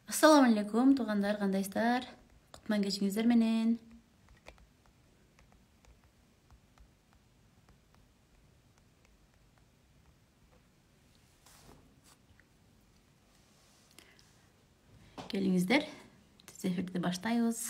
Assalamu alaikum туугандар, кандайсыздар? Кутман кечиңиздер менен. Келиңиздер. Биз эфирди баштайбыз.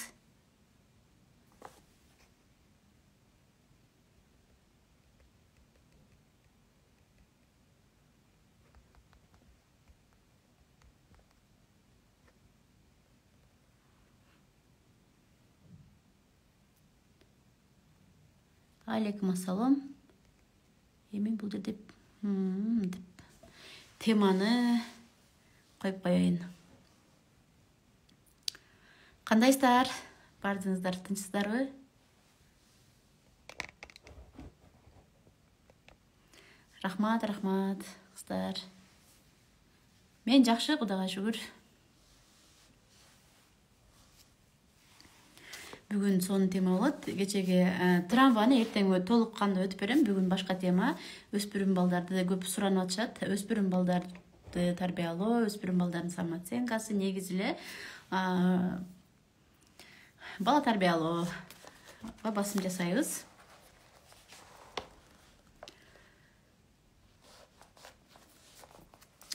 Алейкум ассалам. Эми бул жерде теманы коюп коеюн. Кандайсыздар? Бардыңыздар, тынчсыздарбы? Рахмат, кыздар. Мен жакшы, Кудайга шүгүр. Бүгүн сонун тема болот. Кечеги травманы эртең толук кандуу өтүп берем. Бүгүн башка тема. Өспүрүм балдарды көп суранып атышат. Өспүрүм балдарды тарбиялоо, өспүрүм балдардын самооценкасы, негизи эле бала тарбиялоого басым жасайбыз.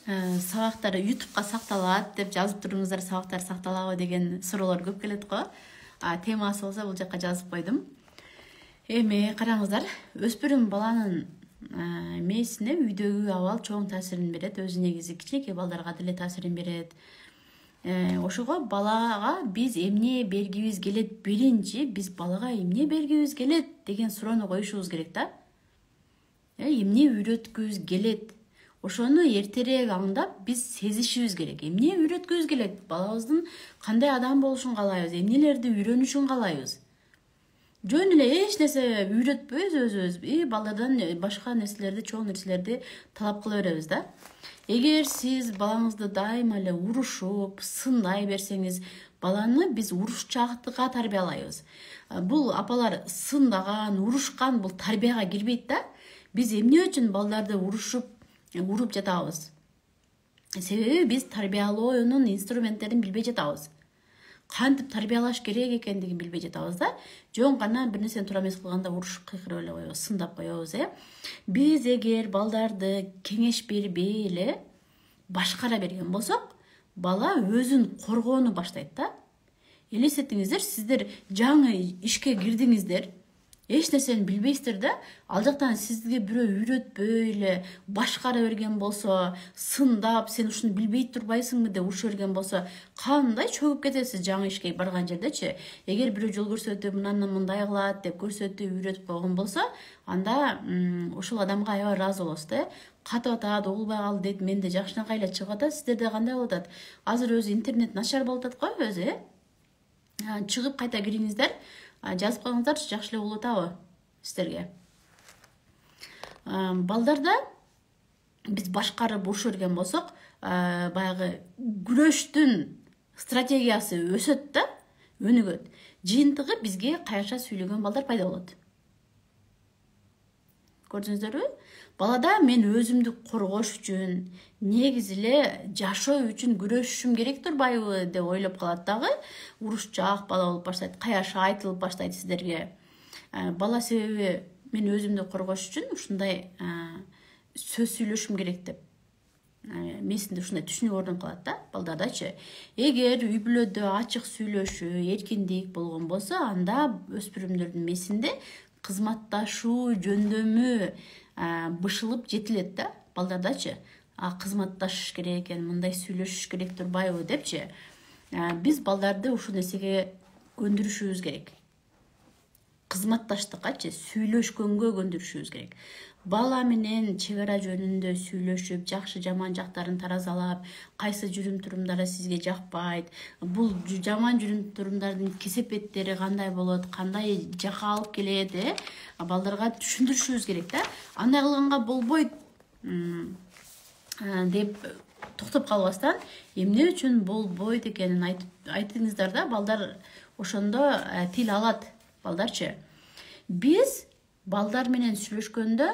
Сабактар YouTube'га сакталат деп жазып туруңуздар, сабактар сакталабы деген суроолор көп келет го. Темасы болсо бул жакка жазып койдум. Эми караңыздар, өспүрүм баланын мээсине үйдөгү абал чоң таасирин берет. Өзү негизи кичинекей балдарга деле таасирин берет. Ошого балага биз эмне бергибиз келет, биринчи биз балага эмне бергибиз келет деген суроону коюшубуз керек да. Эмне үйрөткүбүз келет? Ошону эртерээк аңдап биз сезишибиз керек. Эмне үйрөткүбүз келет? Балабыздын кандай адам болушун каалайбыз, эмнелерди үйрөнүшүн каалайбыз. Жөн эле эч нерсе үйрөтпөйбүз өзүбүз. Балдардан башка нерселерди, чоң нерселерди талап кыла беребиз да. Эгер сиз балаңызды дайыма эле урушуп, сындай берсеңиз, баланы биз урушчаактыкка тарбиялайбыз. Бул апалар сындаган, урушкан бул тарбияга кирбейт да. Биз эмне үчүн балдарды уруп жатабыз? Себеби биз тарбиялоонун инструменттерин билбей жатабыз. Кантип тарбиялаш керек экендигин билбей жатабыз да. Жөн гана бир нерсени туура эмес кылганда урушуп кыйкырып эле коебуз, сындап коебуз, Биз эгер балдарды кеңеш бербей эле башкара берген болсок, бала өзүн коргоону баштайт да. Элестетиңиздер, сиздер жаңы ишке кирдиңиздер, эч нерсени билбейсиздер да, ал жактан сизге бирөө үйрөтпөй эле башкара берген болсо, сындап, сен ушуну билбей турбайсыңбы деп уруша берген болсо, кандай чөгүп кетесиз жаңы ишке барган жердечи. Эгер бирөө жол көрсөтүп, мынаны мындай кылат деп көрсөтүп, үйрөтүп койгон болсо, анда ошол адамга аябай ыраазы болосуз да. Катып атат, угулбай калды дейт, менде жакшынакай эле чыгып атат, сиздерде кандай болуп атат? Азыр өзү интернет начар болуп атат го өзү, Чыгып кайта кириңиздер, жазып коюңуздар, жакшы эле болуп атабы сиздерге. Балдарда биз башкарып уруша берген болсок, баягы күрөштүн стратегиясы өсөт да, өнүгөт. Жыйынтыгы бизге кайраша сүйлөгөн балдар пайда болот. Көрдүңүздөрбү? Балада мен өзүмдү коргош үчүн, негизи эле жашоо үчүн күрөшүшүм керек турбайбы деп ойлоп калат дагы, урушчаак бала болуп баштайт, каяша айтылып баштайт сиздерге. Бала себеби мен өзүмдү коргош үчүн ушундай сөз сүйлөшүм керек деп. Мээсинде ушундай түшүнүк орнон калат да, балдардачы. Эгер үй бүлөдө ачык сүйлөшүү, эркиндик болгон болсо, анда өспүрүмдөрдүн мээсинде кызматташуу жөндөмү бышылып жетилет да, балдардачы. Кызматташыш керек экен, мындай сүйлөшүш керек турбайбы депчи. Биз балдарды ушул нерсеге көндүрүшүбүз керек. Кызматташтыккачы, сүйлөшкөнгө көндүрүшүбүз керек. Бала менен чек ара жөнүндө сүйлөшүп, жакшы жаман жактарын таразалап, кайсы жүрүм-турумдары сизге жакпайт, бул жаман жүрүм-турумдардын кесепеттери кандай болот, кандай жакка алып келет, балдарга түшүндүрүшүбүз керек да. Андай кылганга болбойт деп токтоп калбастан, эмне үчүн болбойт экенин айтыңыздар да, балдар ошондо тил алат, балдарчы. Биз балдар менен сүйлөшкөндө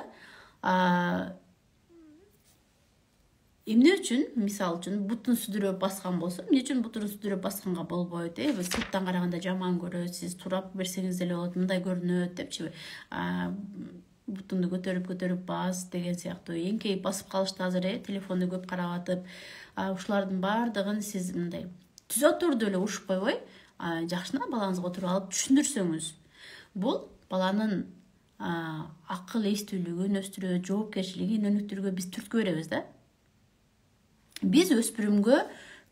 эмне үчүн, мисалы үчүн бутун сүдүрөп баскан болсо, эмне үчүн бутун сүдүрөп басканга болбойт? Сырттан караганда жаман көрөт, сиз турап берсеңиз деле болот, мындай көрүнөт депчи. Бутунду көтөрүп бас деген сыяктуу эңкейип басып калышты азыр, телефонду көп карап атып, ушулардын баардыгын сиз мындай түзө турду эле урушуп койбой, жакшына балаңызга отуруп алып түшүндүрсөңүз, бул баланын акыл эстүүлүгүн өстүрөт, жоопкерчилигин өнүктүрүүгө биз түрткү беребиз да. Биз өспүрүмгө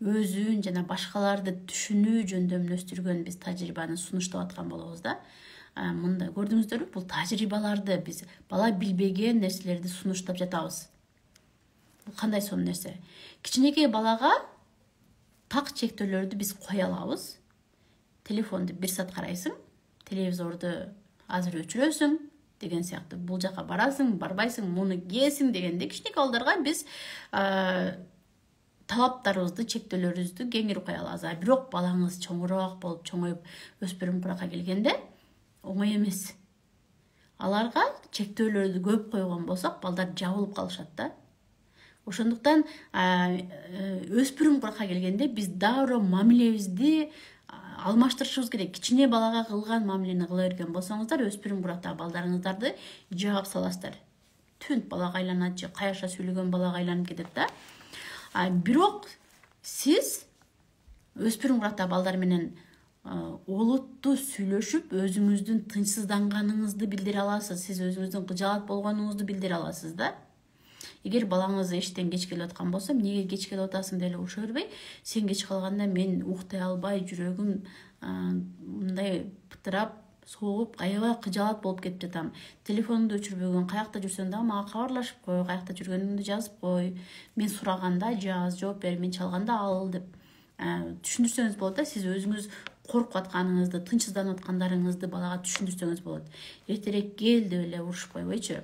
өзүн жана башкаларды түшүнүү жөндөмүн өстүргөн биз тажрыйбаны сунуштап аткан болобуз да. Мында көрдүңүздөрбү, бул тажрыйбаларды биз бала билбеген нерселерди сунуштап жатабыз. Бул кандай сонун нерсе? Кичинекей балага так чектөөлөрдү биз кое алабыз. Телефонду 1 саат карайсың, телевизорду азыр өчүрөсүң деген сыяктуу. Бул жака барасың, барбайсың, муну кийесиң дегенде кичинекей балдарга биз талаптарыбызды, чектөөлөрүбүздү кеңири кое алабыз. Бирок балаңыз чоңураак болуп, чоңоюп өспүрүм куракка келгенде оңой эмес. Аларга чектөөлөрдү көп койгон болсок, балдар жабылып калышат да. Ошондуктан өспүрүм куракка келгенде биз дароо мамилебизди алмаштырышыбыз керек. Кичине балага кылган мамилени кыла берген болсоңуздар, өспүрүм курактагы балдарыңыздарды жаап саласыздар. Түнт балага айланат же каяша сүйлөгөн балага айланып кетет да. Бирок сиз өспүрүм курактагы балдар менен олуттуу сүйлөшүп, өзүңүздүн тынчсызданганыңызды билдире аласыз, сиз өзүңүздүн кыжаат болгонуңузду билдире аласыз да. Эгер балаңыз эштен кеч келип аткан болсо, эмнеге кеч келип атасың деле уруша бербей, сен кеч калганда мен уктай албай, жүрөгүм мындай пытырап, согуп, аябай кыжаат болуп кетип жатам. Телефонду өчүрбөгөн, каякта жүрсөң дагы мага кабарлашып кой, каякта жүргөнүңдү жазып кой. Мен сураганда жаз, жооп бер, мен чалганда ал деп түшүндүрсөңүз болот да. Сиз өзүңүз коркуп атканыңызды, тынчсызданып аткандарыңызды балага түшүндүрсөңүз болот. Эртерээк кел деп эле урушуп койбойчу.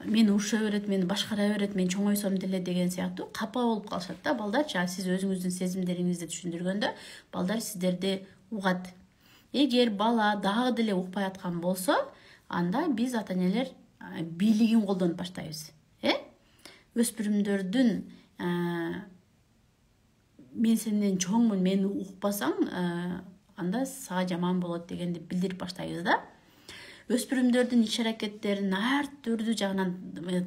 Мени уруша берет, мени башкара берет, мен чоңойсом деле деген сыяктуу капа болуп калышат да балдар. Сиз өзүңүздүн сезимдериңизди түшүндүргөндө балдар сиздерди угат. Эгер бала дагы деле укпай аткан болсо, анда биз ата-энелер бийлигин колдонуп баштайбыз. Өспүрүмдөрдүн мен сенден чоңмун, мени укпасаң, анда сага жаман болот дегенди билдирип баштайбыз да. Өспүрүмдөрдүн иш-аракеттерин ар түрдүү жагынан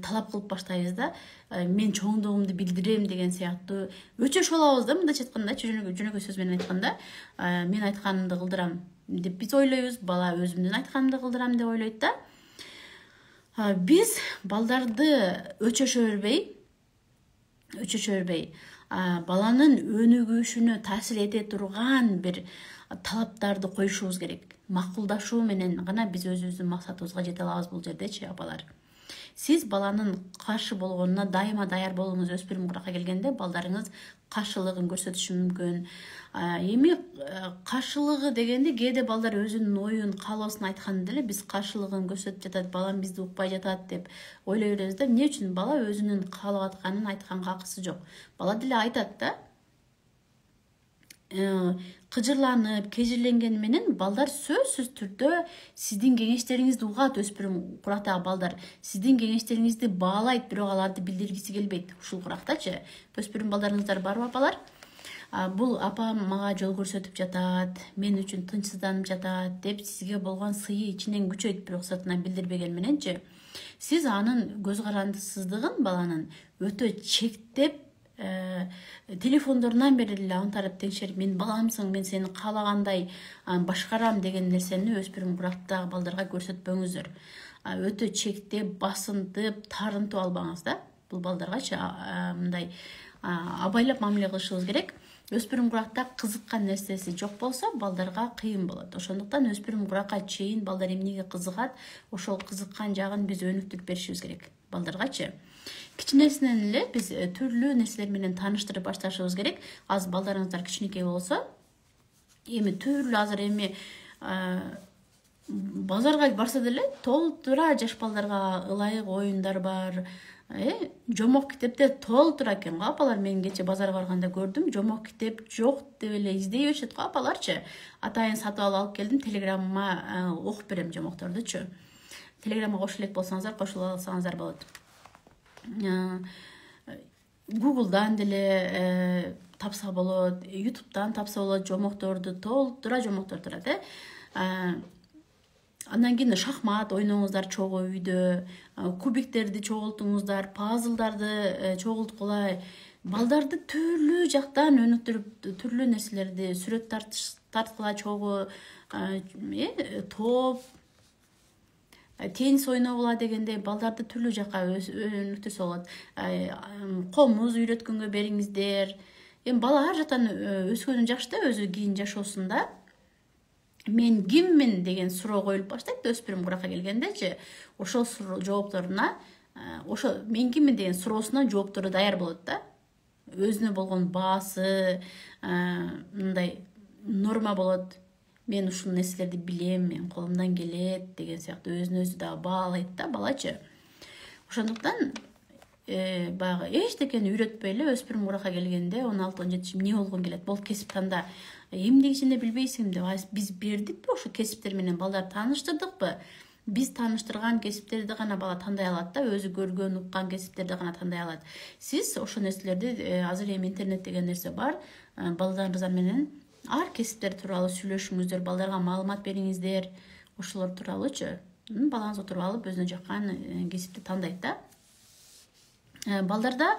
талап кылып баштайбыз да. Мен чоңдугумду билдирем деген сыяктуу өчөшүп алабыз да, мындайча айтканда, жөнөкөй сөз менен айтканда, мен айтканымды кылдырам деп биз ойлойбуз, бала өзүмдүн айтканымды кылдырам деп ойлойт да. Биз балдарды өчөшө бербей, баланын өнүгүшүнө таасир эте турган бир талаптарды коюшубуз керек. Макулдашуу менен гана биз өзүбүздүн максатыбызга жете алабыз бул жердечи, апалар. Сиз баланын каршы болгонуна дайыма даяр болуңуз. Өспүрүм куракка келгенде балдарыңыз каршылыгын көрсөтүшү мүмкүн. Эми каршылыгы дегенде кээде балдар өзүнүн оюн, каалоосун айтканда деле биз каршылыгын көрсөтүп жатат, балам бизди укпай жатат деп ойлой беребиз да. Эмне үчүн? Бала өзүнүн каалап атканын айтканга акысы жок. Бала деле айтат да. Кыжырланып, кежирленгени менен балдар сөзсүз түрдө сиздин кеңештериңизди угат. Өспүрүм курактагы балдар сиздин кеңештериңизди баалайт, бирок аларды билдиргиси келбейт. Ушул курактачы. Өспүрүм балдарыңыздар барбы, апалар? Бул апам мага жол көрсөтүп жатат, мен үчүн тынчсызданып жатат деп сизге болгон сыйы ичинен күчөйт, бирок сыртынан билдирбеген мененчи. Сиз анын көз карандысыздыгын баланын өтө чектеп, телефондорунан бери эле антарып текшерип, мен баламсың, мен сени каалагандай башкарам деген нерсени өспүрүм курактагы балдарга көрсөтпөңүздөр. Өтө чектеп, басынтып, тарынтып албаңыз да. Бул балдаргачы мындай абайлап мамиле кылышыбыз керек. Өспүрүм куракта кызыккан нерсеси жок болсо, балдарга кыйын болот. Ошондуктан өспүрүм куракка чейин балдар эмнеге кызыгат, ошол кызыккан жагын биз өнүктүрүп беришибиз керек балдаргачы. Кичинесинен эле биз түрлүү нерселер менен тааныштырып башташыбыз керек. Аз балдарыңыздар кичинекей болсо, эми түрлүү азыр эми базарга барса деле толтура жаш балдарга ылайык оюндар бар. Жомок китепте толтура экен го, апалар. Мен кече базарга барганда көрдүм, жомок китеп жок деп эле издей беришет го, апаларчы. Атайын сатып алып келдим, телеграмма окуп берем жомоктордучу. Телеграмма кошо элек болсоңуздар, кошуп алсаңыздар болот. Google'dan деле тапса болот, YouTube'дан тапса болот, жомокторду толтура жомоктор турат. Андан кийин шахмат ойноңуздар чогуу үйдө, кубиктерди чогултуңуздар, пазлдарды чогулткула, балдарды түрлүү жактан өнүктүрүп, түрлүү нерселерди сүрөт тарткыла чогуу, топ, теннис ойногула дегендей балдарды түрлүү жакка өнүктүрсө болот. Комуз үйрөткөнгө бериңиздер. Эми бала ар жактан өскөнү жакшы да, өзү кийин жашоосунда мен киммин деген суроо коюлуп баштайт өспүрүм куракка келгендечи. Ошол жоопторуна, ошо мен киммин деген суроосуна жооптору даяр болот да. Өзүнө болгон баасы мындай норма болот. Мен ушул нерселерди билем, мен колумдан келет деген сыяктуу өзүн өзү дагы баалайт да балачы. Ошондуктан баягы эчтекени үйрөтпөй эле өспүрүм куракка келгенде 16-17 эмне болгон келет, бол кесип танда. Эмнегичинде билбейсиң деп биз бердикпи ошо кесиптер менен балдар тааныштырдыкпы? Биз тааныштырган кесиптерди гана бала тандай алат да, өзү көргөн, уккан кесиптерди гана тандай алат. Сиз ошол нерселерди азыр эми интернет деген нерсе бар, балдарыңыздар менен ар кесиптер тууралуу сүйлөшүңүздөр, балдарга маалымат бериңиздер, ошолор тууралуучу. Балаңыз отуруп алып өзүнө жаккан кесипти тандайт да. Балдарда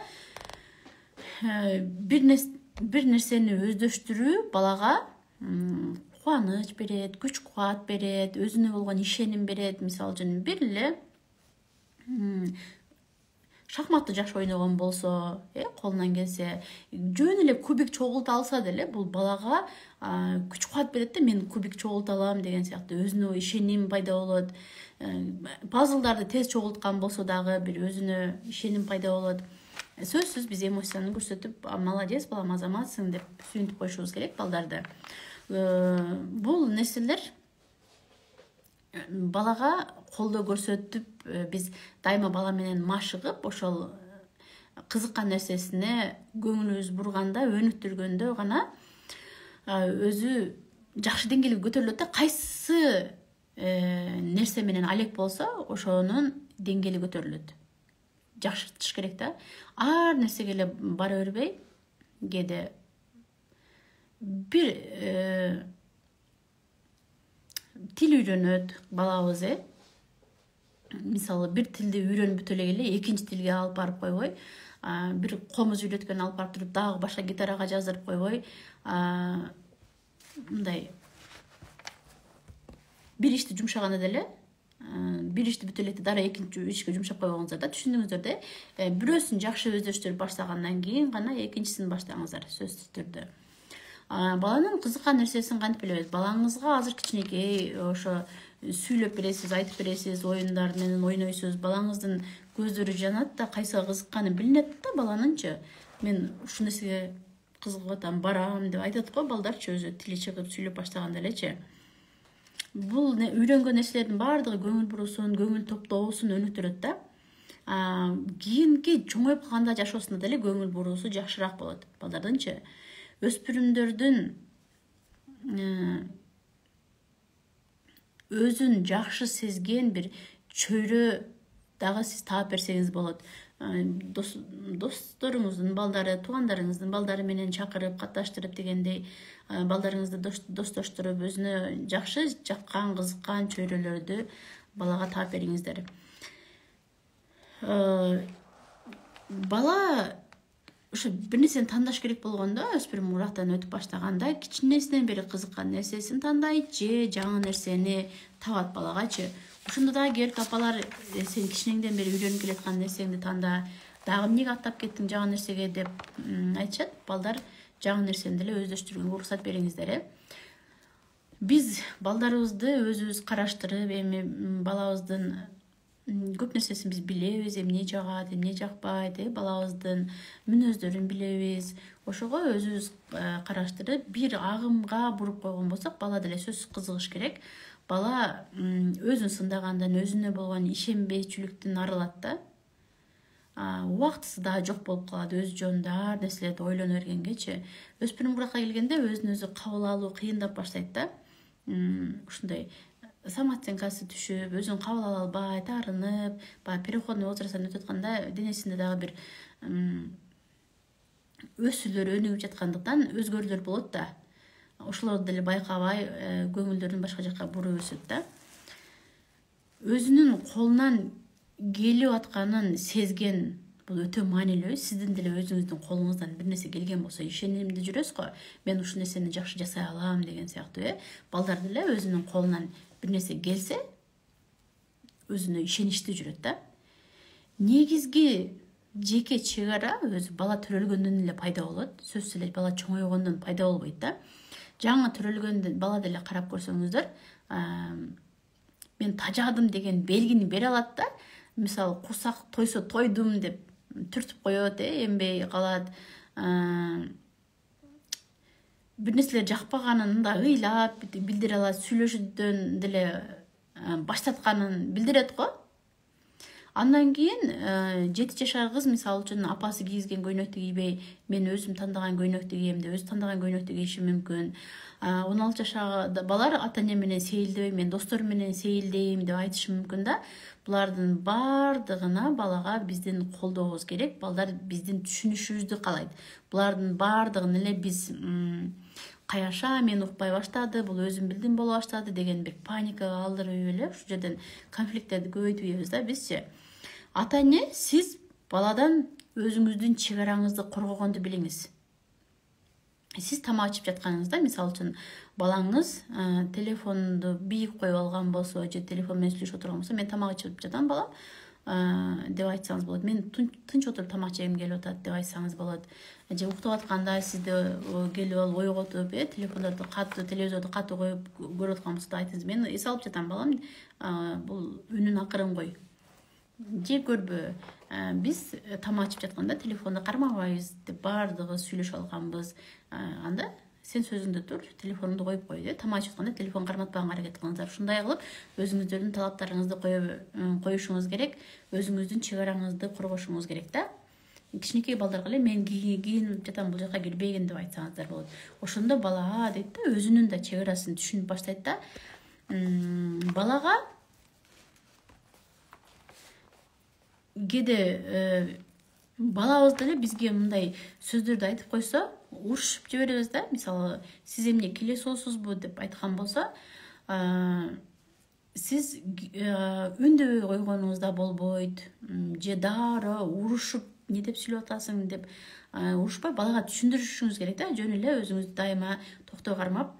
бир нерсени өздөштүрүү балага кубаныч берет, күч кубат берет, өзүнө болгон ишеним берет. Мисалы үчүн бир эле шахматты жакшы ойногон болсо, колунан келсе, жөн эле кубик чогулта алса деле, бул балага күч кубат берет да, мен кубик чогулта алам деген сыяктуу өзүнө ишеним пайда болот. Пазлдарды тез чогулткан болсо дагы бир өзүнө ишеним пайда болот. Сөзсүз биз эмоцияны көрсөтүп, молодец, балам, азаматсың деп сүйүнтүп коюшубуз керек балдарды. Бул нерселер балага колдоо көрсөтүп, биз дайыма бала менен машыгып, ошол кызыккан нерсесине көңүлүбүз бурганда, өнүктүргөндө гана өзү жакшы деңгээлге көтөрүлөт да. Кайсы нерсе менен алек болсо, ошонун деңгээли көтөрүлөт. Жакшыртыш керек да. Ар нерсеге эле бара бербей, кээде бир тил үйрөнөт балабыз, мисалы бир тилди үйрөнүп бүтө эле экинчи тилге алып барып койбой, бир комуз үйрөткөн алып барып туруп дагы башка гитарага жаздырып койбой, мындай бир ишти жумшаганда деле, бир ишти бүтө электе дара экинчи ишке жумшап койбоңуздар да, түшүндүңүздөр да. Бирөөсүн жакшы өздөштүрүп баштагандан кийин гана экинчисин баштаңыздар, сөзсүз түрдө. Баланын кызыккан нерсесин кантип билебиз? Балаңызга азыр кичинекей ошо сүйлөп бересиз, айтып бересиз, оюндар менен ойнойсуз, балаңыздын көздөрү жанат да, кайсыга кызыкканы билинет да баланынчы. Мен ушул нерсеге кызыгып атам, барам деп айтат го балдарчы, өзү тили чыгып сүйлөп баштаганда элечи. Бул үйрөнгөн нерселердин баардыгы көңүл бурусун, көңүл топтоосун өнүктүрөт да. Кийинки чоңоюп калганда жашоосунда деле көңүл буруусу жакшыраак болот балдардынчы. Өспүрүмдөрдүн өзүн жакшы сезген бир чөйрө дагы сиз таап берсеңиз болот. Досторуңуздун балдары, туугандарыңыздын балдары менен чакырып, катташтырып дегендей, балдарыңызды достоштуруп, өзүнө жакшы жаккан, кызыккан чөйрөлөрдү балага таап бериңиздер. Бала ошо бир нерсени тандаш керек болгондо, өспүрүм урактан өтүп баштаганда кичинесинен бери кызыккан нерсесин тандайт же жаңы нерсени табат балагачы. Ошондо дагы келип апалар, сен кичинеңден бери үйрөнүп келаткан нерсеңди танда, дагы эмнеге аттап кеттиң жаңы нерсеге деп айтышат. Балдар жаңы нерсени деле өздөштүргөнгө уруксат бериңиздер. Биз балдарыбызды өзүбүз караштырып, эми балабыздын көп нерсесин биз билебиз, эмне жагат, эмне жакпайт, балабыздын мүнөздөрүн билебиз. Ошого өзүбүз караштырып, бир агымга буруп койгон болсок, бала деле сөзсүз кызыгыш керек. Бала өзүн сындагандан, өзүнө болгон ишенбейчүлүктүн арылат да. Убактысы да жок болуп калат, өз жөнүндө ар нерселерди ойлоно бергенгечи. Өспүрүм куракка келгенде өзүн өзү кабыл алуу кыйындап баштайт да. Ушундай самооценкасы түшүп, өзүн кабыл ала албай, таарынып, баягы переходный возрасттан өтүп атканда денесинде дагы бир өсүүлөр өнүгүп жаткандыктан өзгөрүүлөр болот да. Ошолорду деле байкабай, көңүлдөрүн башка жакка буруп өсөт да. Өзүнүн колунан келип атканын сезген бул өтө маанилүү. Сиздин деле өзүңүздүн колуңуздан бир нерсе келген болсо, ишенимди жүрөсүз го. Мен ушул нерсени жакшы жасай алам деген сыяктуу, балдар деле өзүнүн колунан бир нерсе келсе, өзүнө ишеничти жүрөт да. Негизги жеке чегара өзү бала төрөлгөндөн эле пайда болот. Сөзсүз эле бала чоңойгондон пайда болбойт да. Жаңы төрөлгөндө бала деле карап көрсөңүздөр, мен тажадым деген белгини бере алат да. Мисалы, курсак тойсо тойдум деп түртүп коет, эмбей калат. Бир нерселер жакпаганын да ыйлап билдире алат, сүйлөшүүдөн деле баштатканын билдирет го. Андан кийин 7 жашар кыз мисалы үчүн апасы кийизген көйнөктү кийбей, мен өзүм тандаган көйнөктү кийем деп өзү тандаган көйнөктү кийиши мүмкүн. 16 жашар балар ата-эне менен сейилдебей, мен досторум менен сейилдейм деп айтышы мүмкүн да. Булардын бардыгына балага биздин колдообуз керек. Балдар биздин түшүнүшүбүздү каалайт. Булардын бардыгын эле биз каяша, мен укпай баштады, бул өзүм билдим боло баштады деген бир паникага алдырбай эле ушул жерден конфликттерди көбөйтпөйбүз да бизчи. Ата-эне, сиз баладан өзүңүздүн чек араңызды коргогонду билиңиз. Сиз тамак ичип жатканыңызда, мисалы үчүн балаңыз телефонду бийик коюп алган болсо, же телефон менен сүйлөшүп отурган болсо, мен тамак ичип жатам балам деп айтсаңыз болот. Мен тынч отуруп тамак жегим келип атат деп айтсаңыз болот. Же уктап атканда сизди келип алып ойготуп, телефондорду катуу, телевизорду катуу коюп көрүп аткан болсо айтыңыз, мен эс алып жатам балам, бул үнүн акырын кой. Же көрбө, биз тамак ичип жатканда телефонду кармабайбыз деп бардыгы сүйлөшүп алганбыз. Анда сен сөзүңдө тур, телефонду коюп кой, тамак ичип атканда телефон карматпаганга аракет кылыңыздар. Ушундай кылып, өзүңүздөрдүн талаптарыңызды коюшуңуз керек, өзүңүздүн чек араңызды коргошуңуз керек да. Кичинекей балдарга эле мен кийинип жатам, бул жака кирбегин деп айтсаңыздар болот. Ошондо бала дейт да, өзүнүн да чек арасын түшүнүп баштайт да. Балага кээде балабыз деле бизге мындай сөздөрдү айтып койсо, урушуп жиберебиз да. Мисалы, сиз эмне келесиосузбу деп айткан болсо, сиз үндөбөй койгонуңуз да болбойт, же дароо урушуп не деп сүйлөп атасың деп урушпай балага түшүндүрүшүңүз керек да. Жөн эле өзүңүздү дайыма токтой кармап,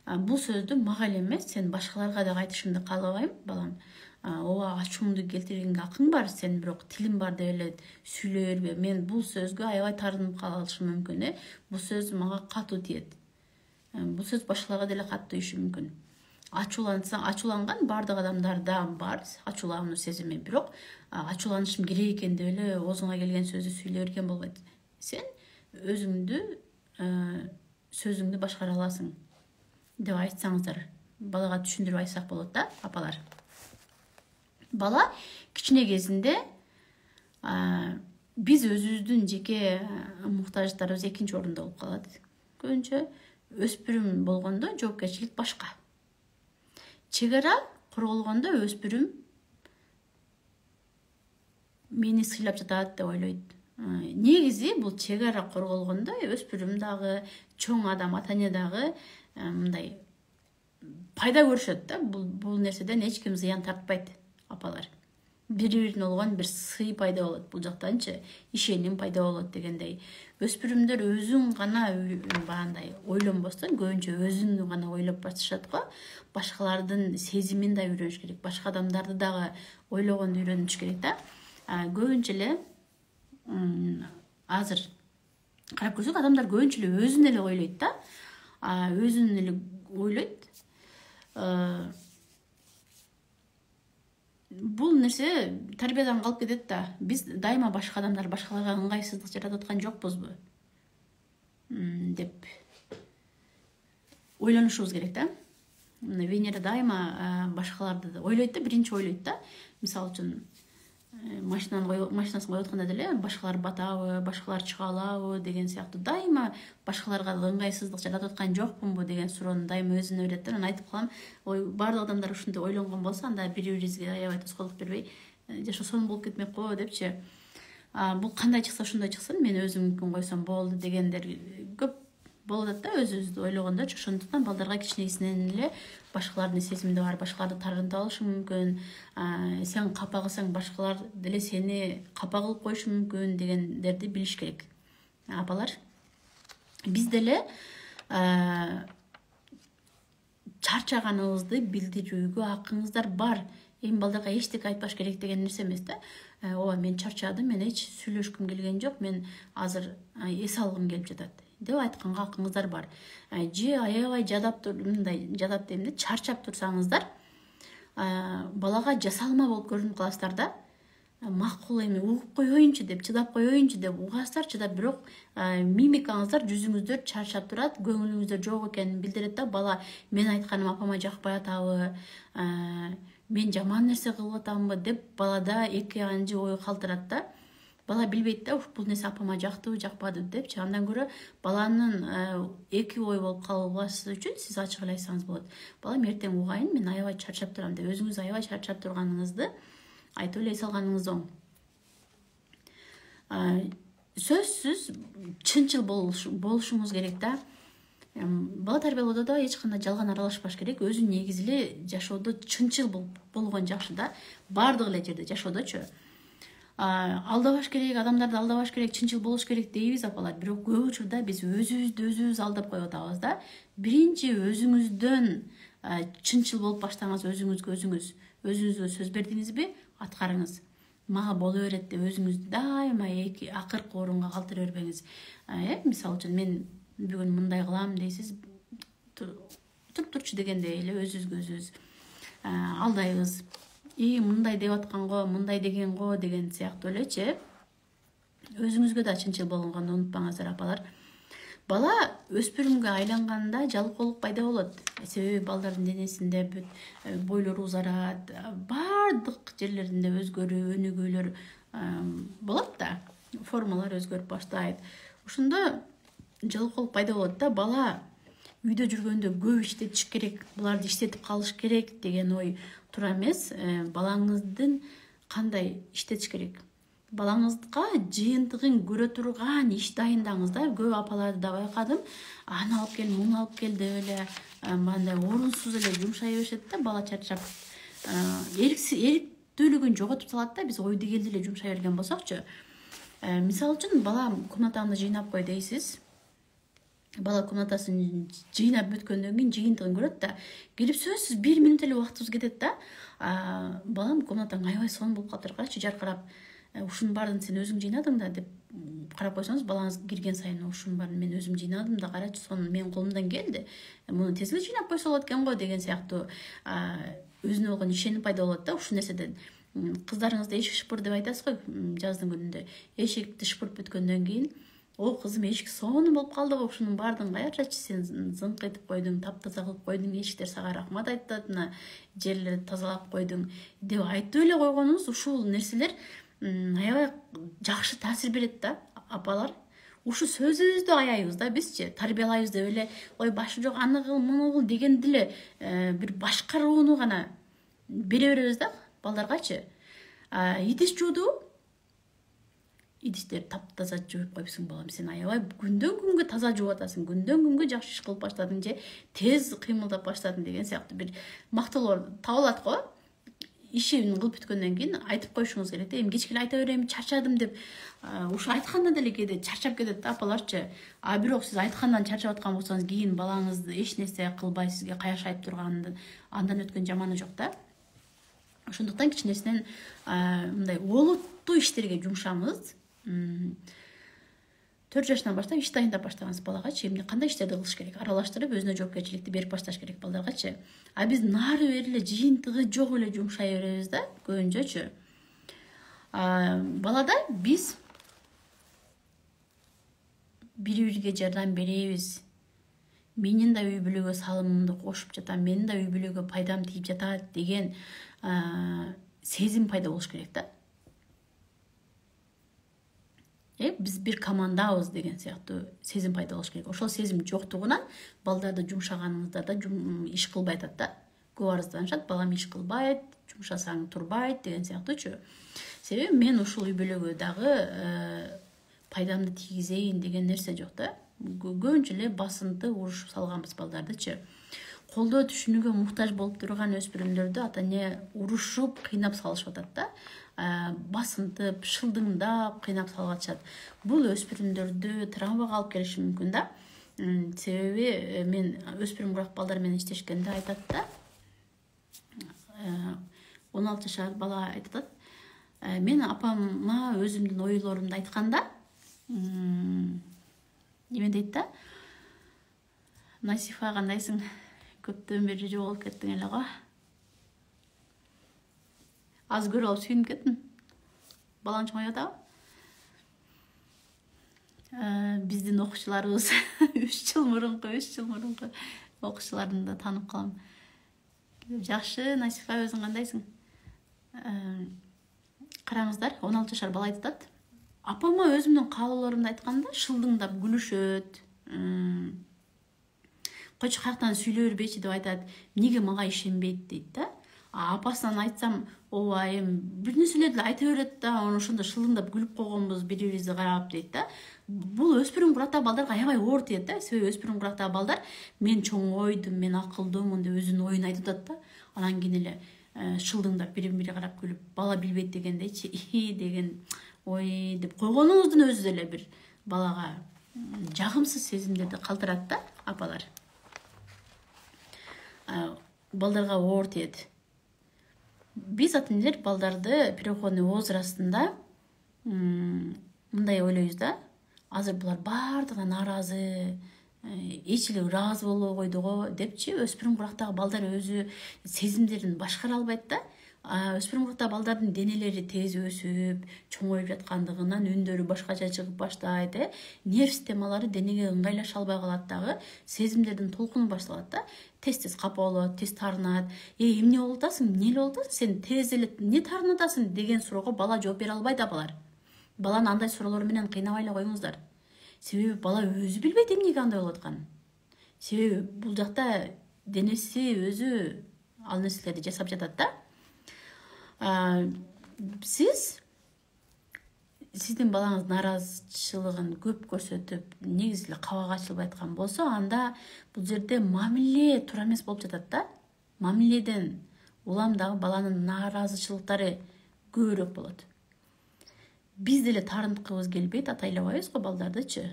бул сөздү мага эле эмес, сен башкаларга да айтышымды каалабайм, балам. Ооба, ачууңду келтиргенге акың бар, сен бирок тилиң бар деп эле сүйлөй бербе. Мен бул сөзгө аябай таарынып калышым мүмкүн, бул сөз мага катуу тиет. Бул сөз башкаларга деле катуу тийиши мүмкүн. Ачууланган бардык адамдарда бар ачуулануу сезими, бирок ачууланышым керек экен деп эле оозуңа келген сөздү сүйлөй берген болбойт. Сен өзүңдү сөзүңдү башкара аласың деп айтсаңыздар, балага түшүндүрүп айтсак болот да, апалар. Бала кичине кезинде биз өзүбүздүн жеке муктаждыктарыбыз экинчи орунда болуп калат. Көбүнчө өспүрүм болгондо жоопкерчилик башка. Чек ара корголгондо өспүрүм мени сыйлап жатат деп ойлойт. Негизи бул чек ара корголгондо өспүрүм дагы, чоң адам, ата-эне дагы мындай пайда көрүшөт да. Бул нерседен эч ким зыян тартпайт, апалар. Бири-бирине болгон бир сый пайда болот, бул жактанчы ишеним пайда болот дегендей. Өспүрүмдөр өзүн гана баандай ойлонбостон, көбүнчө өзүн гана ойлоп башташат го. Башкалардын сезимин да үйрөнүш керек, башка адамдарды дагы ойлогонду үйрөнүш керек да. Көбүнчө эле азыр карап көрсөк, адамдар көбүнчө эле өзүн эле ойлойт да. Өзүн эле ойлойт. Бул нерсе тарбиядан калып кетет да. Биз дайыма башка адамдар башкаларга ыңгайсыздык жаратып аткан жокпузбу деп ойлонушубуз керек да. Венера дайыма башкаларды ойлойт да, биринчи ойлойт да. Мисалы үчүн машинасын коюп атканда деле башкалар батабы, башкалар чыга алабы деген сыяктуу дайыма башкаларга ыңгайсыздык жаратып аткан жокпунбу деген суроону дайыма өзүнө берет да. Мен айтып калам, ой баардык адамдар ушинтип ойлонгон болсо анда бири-бирибизге аябай тоскоолдук бербей жашоо сонун болуп кетмек го депчи. Бул кандай чыкса ошондой чыксын, мен өзүмдүкүн койсом болду дегендер көп болуп атат да, өзүбүздү ойлогондочу. Ошондуктан балдарга кичинекисинен эле башкалардын сезими бар, башкаларды таарынтып алышы мүмкүн, сен капа кылсаң башкалар деле сени капа кылып коюшу мүмкүн дегендерди билиш керек. Апалар, биз деле чарчаганыбызды билдирүүгө акыңыздар бар. Эми балдарга эчтеке айтпаш керек деген нерсе эмес да. Ооба, мен чарчадым, мен эч сүйлөшкүм келген жок, мен азыр эс алгым келип жатат деп айтканга акыңыздар бар. Же аябай мындай жадап дейм да, чарчап турсаңыздар, балага жасалма болуп көрүнүп каласыздар да. Макул эми угуп коеюнчу деп, чыдап коеюнчу деп угасыздар, чыдап, бирок мимикаңыздар, жүзүңүздөр чарчап турат, көңүлүңүздө жок экенин билдирет да. Бала мен айтканым апама жакпай атабы, мен жаман нерсе кылып атамбы деп балада эки анжы ой калтырат да. Бала билбейт да, бул нерсе апама жактыбы, жакпады депчи. Андан көрө баланын эки ой болуп калбашы үчүн сиз ачык эле айтсаңыз болот. Балам, эртең угайын, мен аябай чарчап турам деп өзүңүз аябай чарчап турганыңызды айтып эле эс алганыңыз оң. Сөзсүз чынчыл болушуңуз керек да. Бала тарбиялоодо да эч кандай жалган аралашпаш керек. Өзү негизи эле жашоодо чынчыл болгон жакшы да. Бардык эле жерде жашоодочу. Алдабаш керек, адамдарды алдабаш керек, чынчыл болуш керек дейбиз апалар. Бирок көп учурда биз өзүбүз алдап коюп атабыз да. Биринчи өзүңүздөн чынчыл болуп баштаңыз, өзүңүзгө сөз бердиңизби, аткарыңыз. Мага боло берет деп өзүңүздү дайыма акыркы орунга калтыра бербеңиз. Мисалы үчүн мен бүгүн мындай кылам дейсиз, туруп турчу дегенде эле өзүбүзгө өзүбүз алдайбыз. Мындай деп аткан го, мындай деген го деген сыяктуу элечи. Өзүңүзгө да чынчыл болгонду унутпаңыздар апалар. Бала өспүрүмгө айланганда жалкоолук пайда болот. Себеби балдардын денесинде бойлору узарат, бардык жерлеринде өзгөрүү, өнүгүүлөр болот да, формалар өзгөрүп баштайт. Ошондо жалкоолук пайда болот да. Бала үйдө жүргөндө көп иштетиш керек, буларды иштетип калыш керек деген ой тура эмес. Балаңыздын кандай иштетиш керек? Балаңызга жыйынтыгын көрө турган иш дайындаңыз да. Көп апаларды да байкадым, аны алып кел, муну алып кел деп эле мындай орунсуз эле жумшай беришет да. Бала чарчап эрктүүлүгүн жоготуп салат да, биз ойду келди эле жумшай берген болсокчу. Мисалы үчүн, бала комнатаны жыйнап кой дейсиз. Бала комнатасын жыйнап бүткөндөн кийин жыйынтыгын көрөт да, келип сөзсүз 1 мүнөт эле убактыбыз кетет да. Балам, комнатаң аябай сонун болуп калыптыр, карачы, жаркырап. Ушунун баарын сен өзүң жыйнадың да деп карап койсоңуз, балаңыз кирген сайын ушунун баарын мен өзүм жыйнадым да, карачы, сонун менин колумдан келди. Муну тез эле жыйнап койсо болот экен го деген сыяктуу өзүнө болгон ишеним пайда болот да ушул нерседен. Кыздарыңызды эшик шыпыр деп айтасыз го жаздын күнүндө. Эшикти шыпырып бүткөндөн кийин, о кызым, эшик сонун болуп калды го, ушунун баардыгын каярчачы сен зыңк этип койдуң, таптаза кылып койдуң, эшиктер сага рахмат айтат, мына жерлерди тазалап койдуң деп айтып эле койгонуңуз, ушул нерселер аябай жакшы таасир берет да, апалар. Ушу сөзүбүздү аяйбыз да бизчи, тарбиялайбыз деп эле, ой башы жок, аны кыл, муну кыл дегенди эле бир башкарууну гана бере беребиз да балдаргачы. Идиш жууду, идиштерди таптаза жууп койупсуң, балам, сен аябай күндөн күнгө таза жууп атасың, күндөн күнгө жакшы иш кылып баштадың, же тез кыймылдап баштадың деген сыяктуу бир мактоолор табылат го. Ишин кылып бүткөндөн кийин айтып коюшуңуз керек да. Эми кечке эле айта берем, чарчадым деп, ушу айтканда деле кээде чарчап кетет да апаларчы. Бирок сиз айткандан чарчап аткан болсоңуз, кийин балаңызды эч нерсе кылбай сизге каяш айтып тургандан андан өткөн жаманы жок да. Ошондуктан кичинесинен мындай олуттуу иштерге жумшаңыз. 4 жашынан баштап иш дайындап баштагансыз балагачы, эмне кандай иштерди кылыш керек, аралаштырып өзүнө жоопкерчиликти берип башташ керек балдаргачы. Биз нары бери эле жыйынтыгы жок эле жумшай беребиз да көбүнчөчү. Балада биз бири-бирге жардам беребиз. Менин да үй бүлөгө салымымды кошуп жатам, менин да үй бүлөгө пайдам тийип жатат деген сезим пайда болуш керек да. Биз бир командабыз деген сыяктуу сезим пайда болуш керек. Ошол сезим жоктугунан балдарды жумшаганыңыздарда иш кылбай атат да. Көп арызданышат, балам иш кылбайт, жумшасаң турбайт деген сыяктуучу. Себеби мен ушул үй бүлөгө дагы пайдамды тийгизейин деген нерсе жок да. Көбүнчө эле басынты урушуп салганбыз балдардычы. Колдоо түшүнүүгө муктаж болуп турган өспүрүмдөрдү ата эне урушуп, кыйнап салышып атат да. Басынтып, шылдыңдап, кыйнап салып атышат. Бул өспүрүмдөрдү травмага алып келиши мүмкүн да. Себеби мен өспүрүм курак балдар менен иштешкенде айтат да. 16 жашар бала айтат. Мен апама өзүмдүн ойлорумду айтканда, неме дейт да? Насифа, кандайсың? Көптөн бери жоголуп кеттиң эле го. Аз көрүп алып сүйүнүп кеттим. Балаң чоңоюп атабы? Биздин окуучуларыбыз 3 жыл мурунку окуучуларымды да таанып калам. Жакшы, Насифа, өзүң кандайсың? Караңыздар, 16 жашар бала айтат. Апама өзүмдүн каалоолорумду айтканда шылдыңдап күлүшөт. Койчу каяктан сүйлөй бербейчи деп айтат. Эмнеге мага ишенбейт дейт да. Апасынан айтсам, ооба эми бир нерселерди айта берет да, ошондо шылдыңдап күлүп койгонбуз бири-бирибизди карап дейт да. Бул өспүрүм курактагы балдарга аябай оор тиет да. Себеби өспүрүм курактагы балдар мен чоңойдум, мен акылдуумун деп өзүнүн оюн айтып атат да. Анан кийин эле шылдыңдап бири-бири карап күлүп, бала билбейт дегендейчи, деген ой деп койгонуңуздун өзү деле бир балага жагымсыз сезимдерди калтырат да, апалар. Балдарга оор тиет. Биз ата энелер балдарды переходный возрастында мындай ойлойбуз да. Азыр булар баардыгына нааразы, эч эле ыраазы болбой койду го депчи, өспүрүм курактагы балдар өзү сезимдерин башкара албайт да. Өспүрүм курактагы балдардын денелери тез өсүп, чоңоюп жаткандыгынан үндөрү башкача чыгып баштайт, нерв системалары денеге ыңгайлаша албай калат дагы, сезимдердин толкуну башталат да. Тез капа болот, тез таарынат. Эмне болуп атасың? Эмне болуп атасың? Сен тез эле эмне таарынып атасың деген суроого бала жооп бере албайт апалар. Баланы андай суроолор менен кыйнабай эле коюңуздар. Себеби бала өзү билбейт эмнеге андай болуп атканын. Себеби бул жакта денеси өзү ал нерселерди жасап жатат да. Сиздин балаңыз нааразычылыгын көп көрсөтүп, негизи эле кабак ачылбай аткан болсо, анда бул жерде мамиле туура эмес болуп жатат да. Мамиледен улам дагы баланын нааразычылыктары көбүрөөк болот. Биз деле таарынткыбыз келбейт, атайлабайбыз го балдардычы.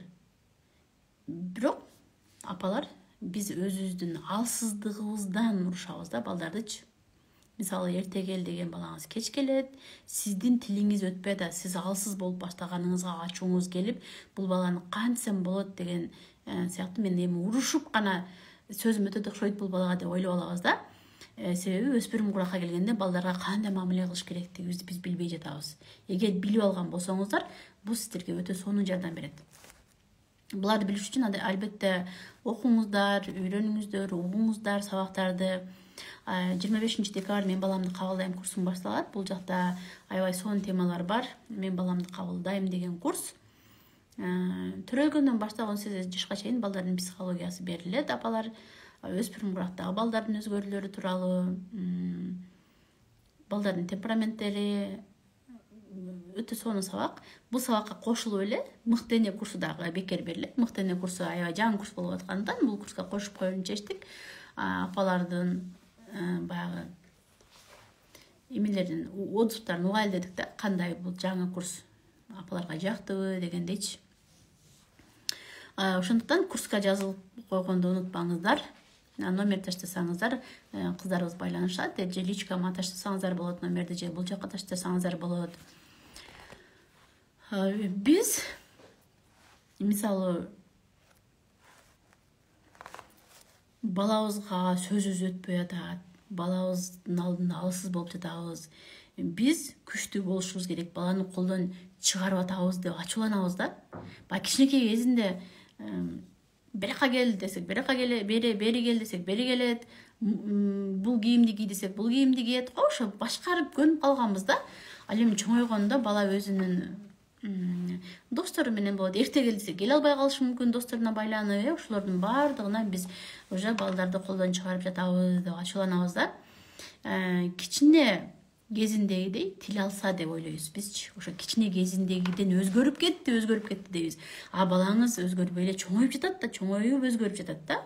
Бирок апалар биз өзүбүздүн алсыздыгыбыздан урушабыз да балдардычы. Мисалы, эрте кел деген балаңыз кеч келет, сиздин тилиңиз өтпөй да, сиз алсыз болуп баштаганыңызга ачууңуз келип, бул баланы кантсем болот деген сыяктуу мен эми урушуп гана сөзүм өтөт окшойт бул балага деп ойлоп алабыз да. Себеби өспүрүм куракка келгенде балдарга кандай мамиле кылыш керектигибизди биз билбей жатабыз. Эгер билип алган болсоңуздар, бул сиздерге өтө сонун жардам берет. Буларды билиш үчүн албетте окуңуздар, үйрөнүңүздөр, угуңуздар сабактарды. 25 декабрь мен баламды кабылдайм курсум башталат. Бул жакта аябай сонун темалар бар. Мен баламды кабылдайм деген курс. Төрөлгөндөн баштап 18 жашка чейин балдардын психологиясы берилет. Апалар өспүрүм курактагы балдардын өзгөрүүлөрү тууралуу, балдардын темпераменттери, өтө сонун сабак. Бул сабакка кошулуп эле мыкты эне курсу дагы бекер берилет. Мыкты эне курсу аябай жаңы курс болуп аткандыктан бул курска кошуп коюуну чечтик. Апалардын баягы эмелерин, отзывдарын угайлы дедик да, кандай бул жаңы курс апаларга жактыбы дегендейчи. Ошондуктан курска жазылып койгонду унутпаңыздар. Номер таштасаңыздар, кыздарыбыз байланышат, же личкама таштасаңыздар болот номерди, же бул жакка таштасаңыздар болот. Биз мисалы балабызга сөзүбүз өтпөй атат, балабыздын алдында алсыз болуп жатабыз. Биз күчтүү болушубуз керек, баланы колдон чыгарып атабыз деп ачууланабыз да. Кичинекей кезинде берака кел десек, берака келе, бери кел десек, бери келет. Бул кийимди ки десек, бул кийимди кийет го, ошо башкарып көнүп калганбыз да. Ал эми чоңойгондо бала өзүнүн достору менен болот. Эрте келсе келе албай калышы мүмкүн, досторуна байланып, ошолордун баардыгына биз уже балдарды колдон чыгарып жатабыз деп ачууланабыз да. Кичине кезиндегидей тил алса деп ойлойбуз бизчи. Ошо кичине кезиндегиден өзгөрүп кетти дейбиз. Балаңыз өзгөрбөй эле чоңоюп жатат да, чоңоюп өзгөрүп жатат да.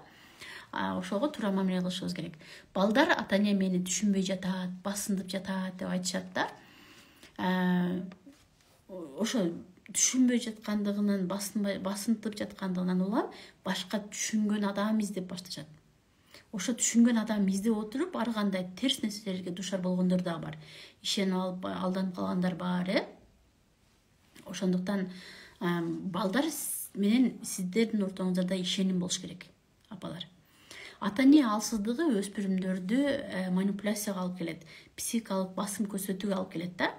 Ошого туура мамиле кылышыбыз керек. Балдар ата-эне мени түшүнбөй жатат, басындып жатат деп айтышат да. Ошо түшүнбөй жаткандыгынан, басынтып жаткандыгынан улам башка түшүнгөн адам издеп башташат. Ошо түшүнгөн адам издеп отуруп, ар кандай терс нерселерге душар болгондор да бар. Ишенип алып алданып калгандар бар, Ошондуктан балдар менен сиздердин ортоңуздарда ишеним болуш керек, апалар. Ата-эне алсыздыгы өспүрүмдөрдү манипуляцияга алып келет, психикалык басым көрсөтүүгө алып келет да.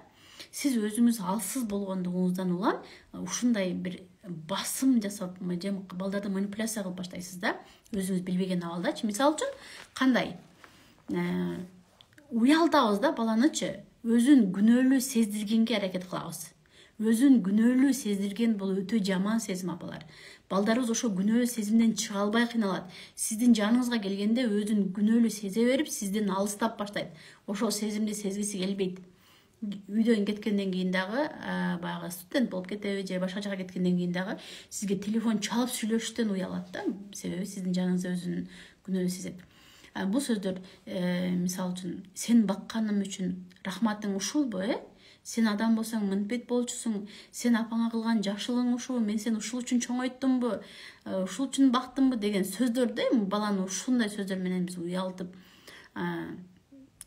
Сиз өзүңүз алсыз болгондугуңуздан улам ушундай бир басым жасап, балдарды манипуляция кылып баштайсыз да, өзүңүз билбеген абалдачы. Мисалы үчүн кандай уялтабыз да баланычы, өзүн күнөөлүү сездиргенге аракет кылабыз. Өзүн күнөөлүү сездирген бул өтө жаман сезим, апалар. Балдарыбыз ошо күнөө сезимден чыга албай кыйналат. Сиздин жаныңызга келгенде өзүн күнөөлүү сезе берип, сизден алыстап баштайт. Ошол сезимди сезгиси келбейт. Үйдөн кеткенден кийин дагы, баягы студент болуп кетеби же башка жака кеткенден кийин дагы сизге телефон чалып сүйлөшүштөн уялат да. Себеби сиздин жаныңызда өзүн күнөөлүү сезет. Бул сөздөр мисалы үчүн сен бакканым үчүн рахматың ушулбу, Сен адам болсоң мынтпет болчусуң, сен апаңа кылган жакшылыгың ушул, мен сени ушул үчүн чоңойттумбу, ушул үчүн бактымбы деген сөздөрдү баланы ушундай сөздөр менен биз уялтып,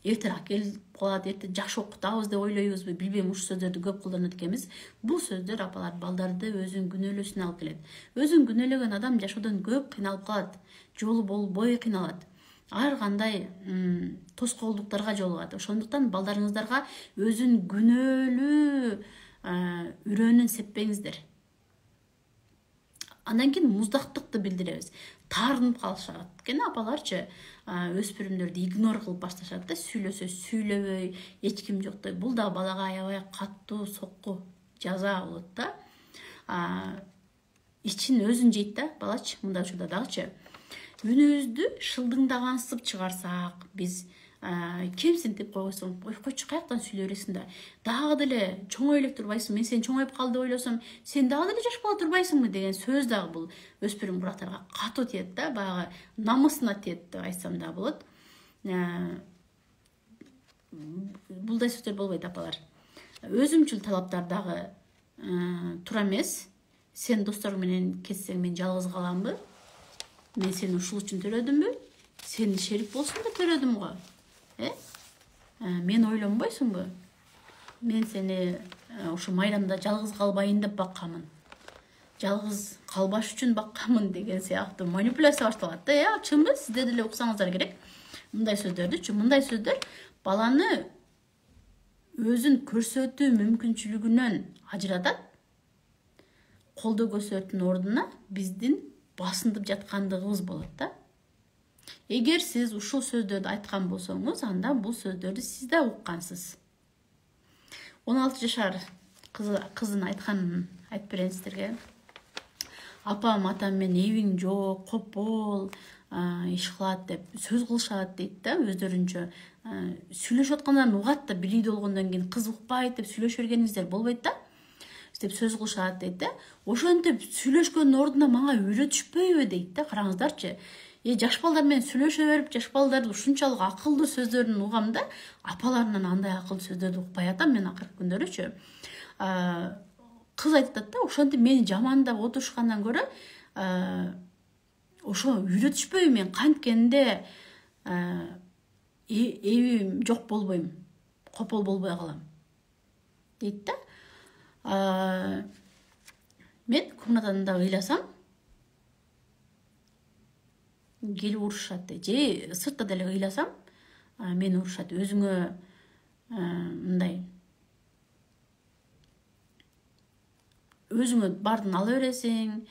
эртераак келип калат, эрте жакшы окутабыз деп ойлойбузбу, билбейм, ушул сөздөрдү көп колдонот экенбиз. Бул сөздөр, апалар, балдарды өзүн күнөөлөөсүнө алып келет. Өзүн күнөөлөгөн адам жашоодон көп кыйналып калат, жолу болбой кыйналат. Ар кандай тоскоолдуктарга жолугат. Ошондуктан балдарыңыздарга өзүн күнөөлүү үрөөнүн сеппеңиздер. Андан кийин муздактыкты билдиребиз. Таарынып калышат экен апаларчы, өспүрүмдөрдү игнор кылып башташат да, сүйлөсө сүйлөбөй, эч ким жоктой. Бул да балага аябай каттуу сокку, жаза болот да. Ичин өзүн жейт да, балачы, мындай учурда дагычы. Үнүбүздү шылдыңдагансып чыгарсак, биз кемсинтип койсоң, койчу каяктан сүйлөй бересиң да, дагы деле чоңой элек турбайсың, мен сен чоңоюп калды деп ойлосом, сен дагы деле жаш бала турбайсыңбы деген сөз дагы бул өспүрүм бурактарга катуу тиет да, баягы намысына тиет деп айтсам да болот. Булдай сөздөр болбойт, апалар. Өзүмчүл талаптар дагы туура эмес. Сен досторуң менен кетсең, мен жалгыз каламбы? Мен сени ушул үчүн төрөдүмбү? Сен шерик болсун да төрөдүм го. Мен ойлонбойсуңбу? Мен сени ушу майрамда жалгыз калбайын деп баккамын. Жалгыз калбаш үчүн баккамын деген сыяктуу манипуляция башталат да, чынбы? Сиздер деле уксаңыздар керек. Мындай сөздөрдүчү, мындай сөздөр баланы өзүн көрсөтүү мүмкүнчүлүгүнөн ажыратат. Колдоо көрсөтүүнүн ордуна биздин басындып жаткандыгыбыз болот да. Эгер сиз ушул сөздөрдү айткан болсоңуз, анда бул сөздөрдү сиз да уккансыз. 16 жашар кыздын айтканын айтып берейин сиздерге. Апам, атам менен эбиң жок, копол, иш кылат деп сөз кылышат дейт да, өздөрүнчө. Сүйлөшүп аткандан угат да, бир үйдө болгондон кийин кыз укпайт деп сүйлөшө бергениңиздер болбойт да. Деп сөз кылышат дейт да. Ошентип сүйлөшкөндүн ордуна мага үйрөтүшпөйбү дейт да, караңыздарчы. Жаш балдар менен сүйлөшө берип, жаш балдарды ушунчалык акылдуу сөздөрүн угам да, апаларынан андай акылдуу сөздөрдү укпай атам мен акыркы күндөрүчү. Кыз айтат да, ошентип мени жамандап отурушкандан көрө, ошо үйрөтүшпөйбү, мен канткенде эбим жок болбойм, копол болбой калам дейт да. Мен комнатада ыйласам, келип урушат, же сыртта деле ыйласам, мени урушат. Өзүңө мындай, өзүңө бардын ала бересиң,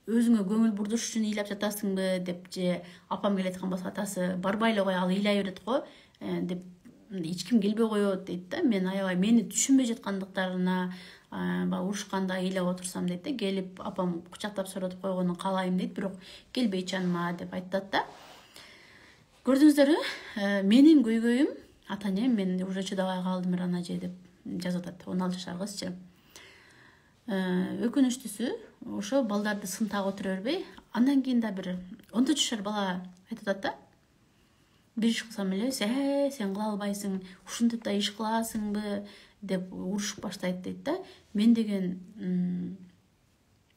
өзүңө көңүл бурдуш үчүн ыйлап жатасыңбы деп, же апам келаткан болсо атасы барбай эле кой, ал ыйлай берет го деп эч ким келбей коет дейт да. Мен аябай мени түшүнбөй жаткандыктарына урушканда ыйлап отурсам дейт да, келип апам кучактап суротуп койгонун каалайм дейт, бирок келбей чаныма деп айтат да. Көрдүңүздөрбү, менин көйгөйүм ата энем, мен уже чыдабай калдым рана эже деп жазып атат, 16 жашар кызчы. Өкүнүчтүүсү ошо балдарды сынтак отура бербей, андан кийин да бир 14 жашар бала айтып атат да, бир иш кылсам эле сен кыла албайсың, ушинтип да иш кыласыңбы деп урушуп баштайт дейт да. Мен деген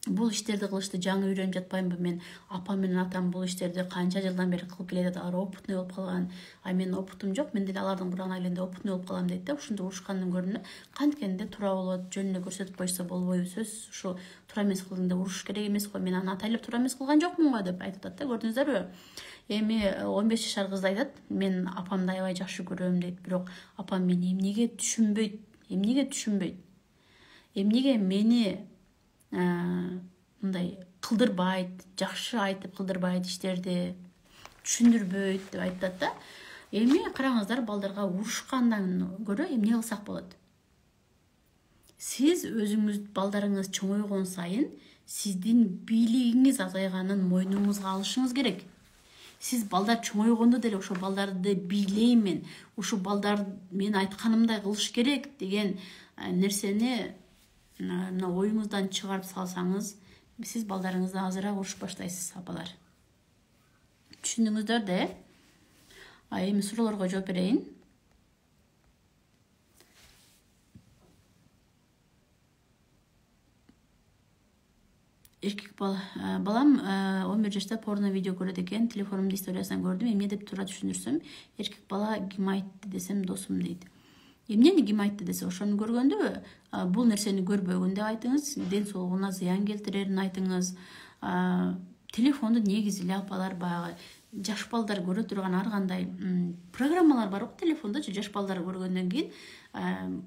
бул иштерди кылышты жаңы үйрөнүп жатпаймынбы? Мен апам менен атам бул иштерди канча жылдан бери кылып келет, алар опытный болуп калган. Менин опытым жок, мен деле алардын курагына келгенде опытный болуп калам дейт да. Ушинтип урушкандын көрүнө канткенде туура болот, жөнүнө көрсөтүп койсо болбойбу? Сөзсүз ушу туура эмес кылдың деп уруш керек эмес го. Мен аны атайлап туура эмес кылган жокмун го деп айтып атат да. Көрдүңүздөрбү? Эми 15 жашар кыз айтат, мен апамды аябай жакшы көрөм дейт, бирок апам мени эмнеге түшүнбөйт? Эмнеге мени мындай кылдырбайт, жакшы айтып кылдырбайт, иштерди түшүндүрбөйт деп айтат да. Эми караңыздар, балдарга урушкандан көрө эмне кылсак болот? Сиз өзүңүз, балдарыңыз чоңойгон сайын сиздин бийлигиңиз азайганын мойнуңузга алышыңыз керек. Сиз балдар чоңойгондо деле ошо балдарды бийлейм мен, ушул балдар мен айтканымдай кылыш керек деген нерсени мына оюңуздан чыгарып салсаңыз, сиз балдарыңызды азыраак урушуп баштайсыз, апалар. Түшүндүңүздөр да? Эми суроолорго жооп берейин. Эркек балам 11 жашта порно видео көрөт экен, телефонумду историясынан көрдүм, эмне деп туура түшүндүрсөм, эркек бала ким айтты десем, досум дейт. Эмнени ким айтты десе, ошону көргөндүбү? Бул нерсени көрбөгүн деп айтыңыз, ден соолугуна зыян келтирерин айтыңыз. Телефонду негизи эле апалар баягы жаш балдар көрө турган ар кандай программалар бар го телефондочу. Жаш балдар көргөндөн кийин